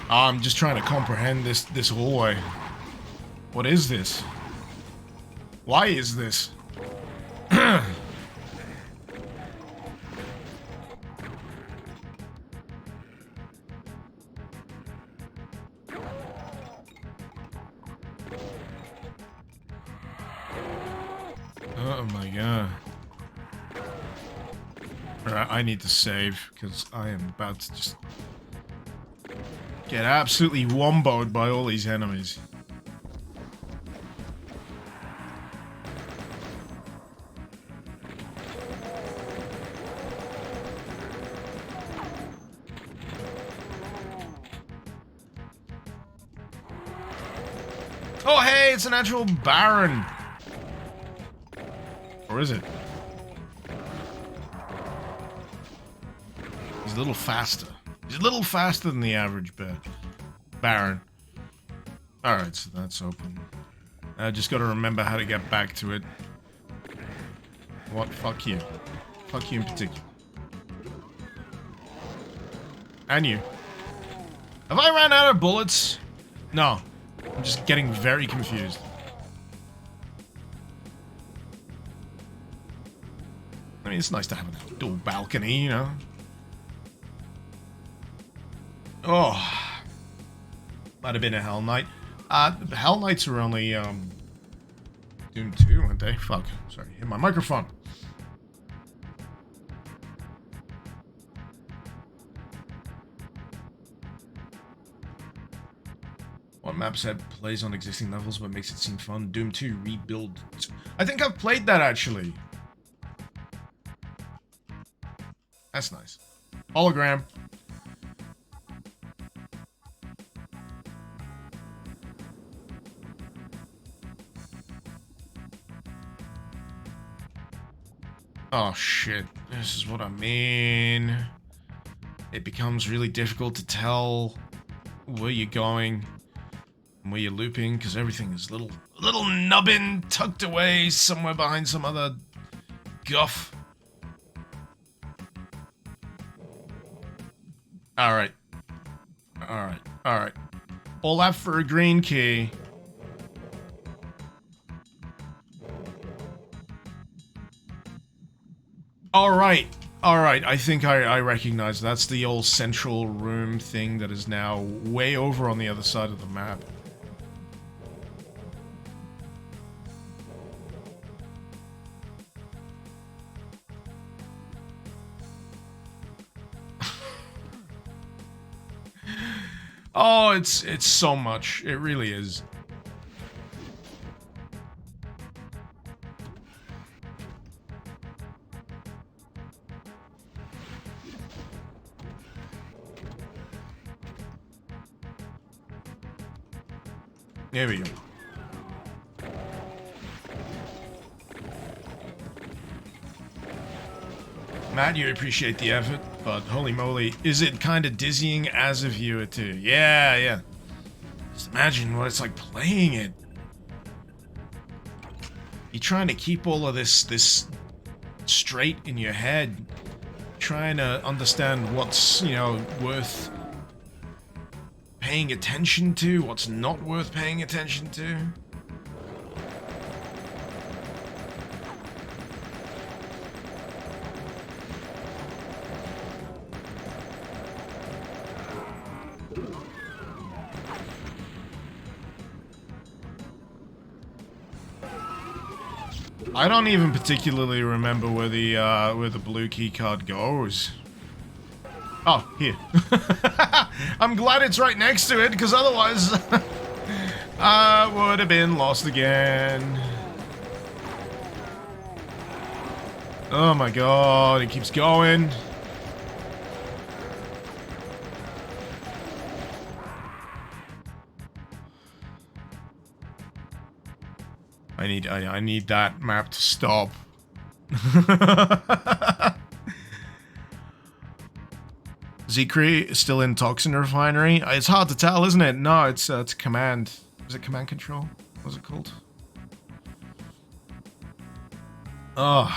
I'm just trying to comprehend this hallway. What is this? Why is this? Oh my god. Alright, I need to save, because I am about to just get absolutely womboed by all these enemies. Oh hey, it's an actual Baron! Or is it? He's a little faster. He's a little faster than the average Baron. Alright, so that's open. I just gotta remember how to get back to it. What? Fuck you. Fuck you in particular. And you. Have I ran out of bullets? No. I'm just getting very confused. I mean, it's nice to have an outdoor balcony, you know? Oh. Might have been a Hell Knight. Hell Knights are only, Doom 2, aren't they? Fuck. Sorry, hit my microphone. What map set plays on existing levels but makes it seem fun? Doom 2 Rebuild. I think I've played that, actually. That's nice. Hologram. Oh shit, this is what I mean. It becomes really difficult to tell where you're going and where you're looping because everything is little nubbin tucked away somewhere behind some other guff. Alright. Alright. Alright. All that for a green key. Alright. Alright, I think I recognize that's the old central room thing that is now way over on the other side of the map. Oh, it's so much. It really is. There we go. Matt, you appreciate the effort, but holy moly, is it kind of dizzying as a viewer too? Yeah, yeah. Just imagine what it's like playing it. You're trying to keep all of this straight in your head. Trying to understand what's, you know, worth paying attention to, what's not worth paying attention to. I don't even particularly remember where the blue key card goes. Oh, here. I'm glad it's right next to it, because otherwise I would have been lost again. Oh my god, it keeps going. I need that map to stop. Zekri is still in Toxin Refinery. It's hard to tell, isn't it? No, it's command. Is it command control? What's it called? Oh.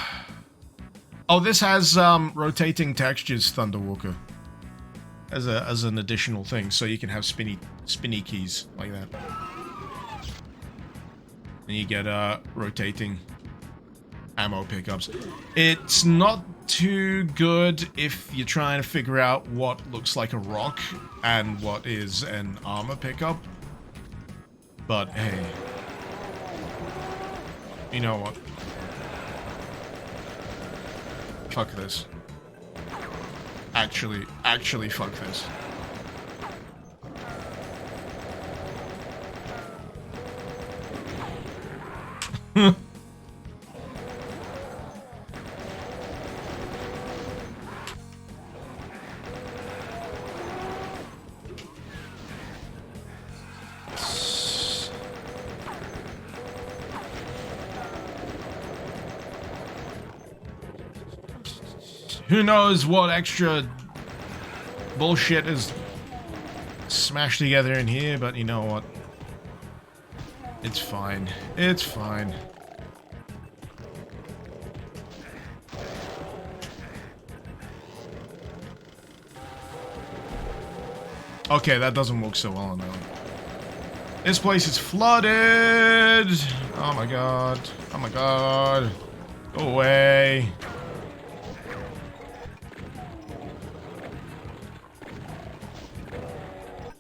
Oh, this has rotating textures, Thunderwalker. As an additional thing, so you can have spinny keys like that. And you get rotating ammo pickups. It's not too good if you're trying to figure out what looks like a rock and what is an armor pickup. But hey, you know what? Fuck this. Actually fuck this. Who knows what extra bullshit is smashed together in here, but you know what? It's fine. It's fine. Okay, that doesn't work so well now. This place is flooded! Oh my god. Oh my god. Go away.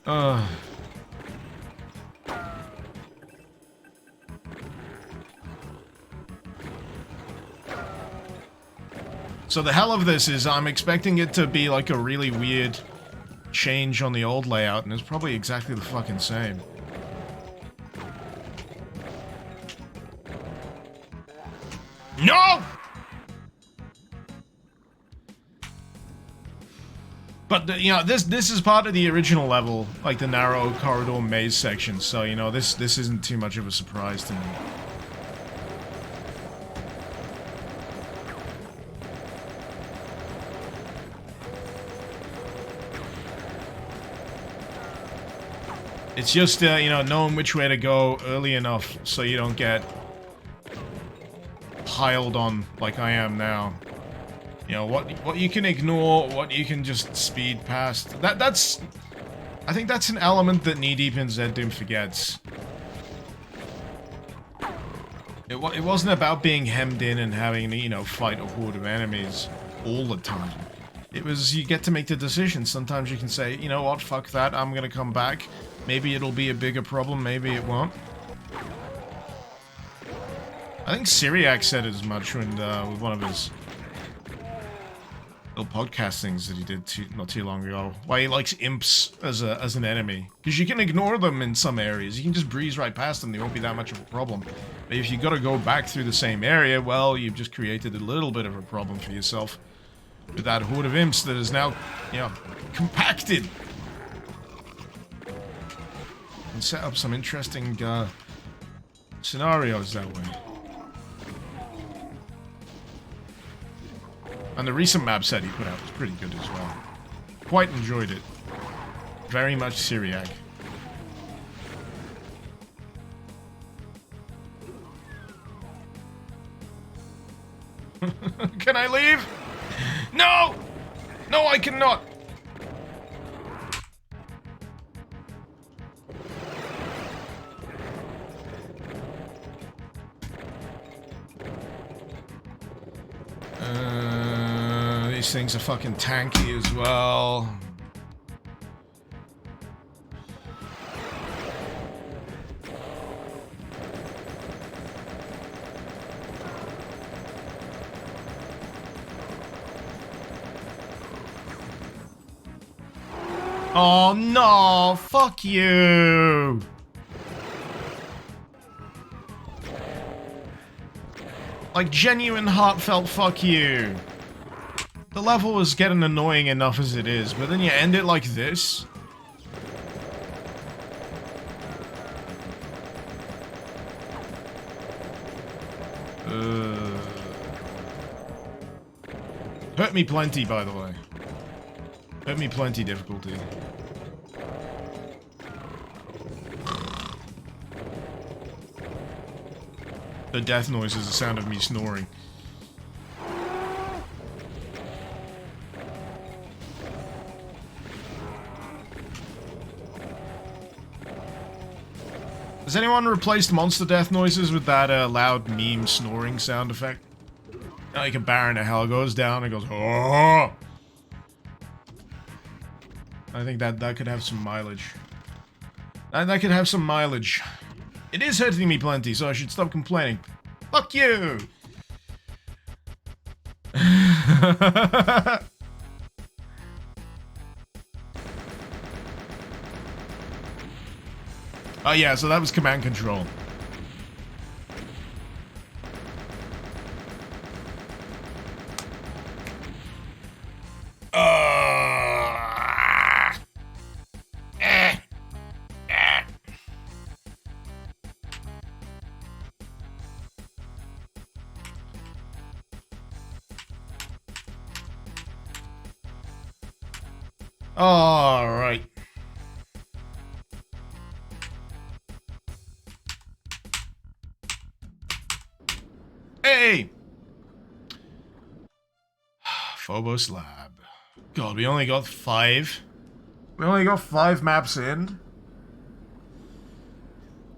Ugh. So the hell of this is I'm expecting it to be like a really weird change on the old layout, and it's probably exactly the fucking same. No! But you know, this is part of the original level, like the narrow corridor maze section. So you know, this isn't too much of a surprise to me. It's just you know, knowing which way to go early enough so you don't get piled on like I am now. You know, what you can ignore, what you can just speed past. That's... I think that's an element that Knee Deep in ZDoom forgets. It wasn't about being hemmed in and having to, you know, fight a horde of enemies all the time. It was, you get to make the decision. Sometimes you can say, you know what, fuck that, I'm gonna come back. Maybe it'll be a bigger problem, maybe it won't. I think Syriac said as much when, with one of his little podcast things that he did not too long ago. Why he likes imps as an enemy. Because you can ignore them in some areas. You can just breeze right past them, they won't be that much of a problem. But if you gotta go back through the same area, well, you've just created a little bit of a problem for yourself. With that horde of imps that is now, you know, compacted. And set up some interesting, scenarios that way. And the recent map set he put out was pretty good as well. Quite enjoyed it. Very much Syriac. Can I leave? No! No, I cannot! These things are fucking tanky as well. Oh no, fuck you! Like, genuine heartfelt fuck you. The level is getting annoying enough as it is, but then you end it like this? Hurt me plenty, by the way. Hurt me plenty difficulty. The death noise is the sound of me snoring. Has anyone replaced monster death noises with that loud meme snoring sound effect? Like a Baron of Hell goes down and goes, oh! I think that could have some mileage. That could have some mileage. It is hurting me plenty, so I should stop complaining. Fuck you! Oh yeah, so that was command control. Alright. Hey! Phobos Lab. God, we only got 5. We only got 5 maps in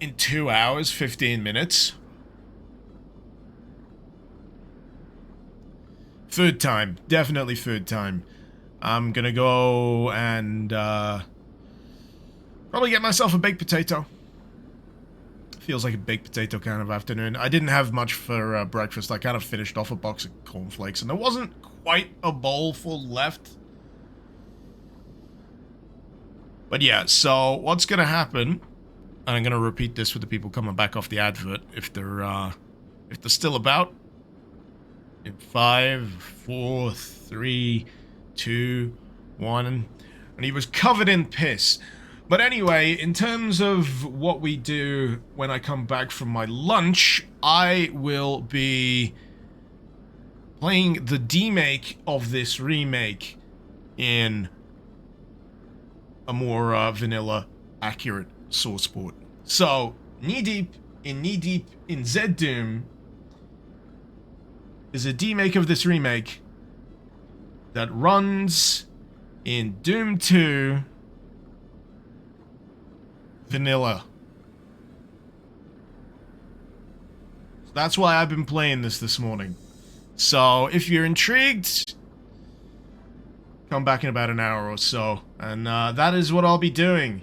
2 hours, 15 minutes. Food time. Definitely food time. I'm gonna go and probably get myself a baked potato. Feels like a baked potato kind of afternoon. I didn't have much for breakfast. I kind of finished off a box of cornflakes, and there wasn't quite a bowl full left. But yeah, so what's gonna happen, and I'm gonna repeat this for the people coming back off the advert, if they're still about. In 5, 4, 3, 2, 1, and he was covered in piss. But anyway, in terms of what we do when I come back from my lunch, I will be playing the demake of this remake in a more vanilla, accurate source port. So, knee-deep in ZDoom is a demake of this remake that runs in Doom 2 vanilla. So that's why I've been playing this morning. So if you're intrigued, come back in about an hour or so, and that is what I'll be doing.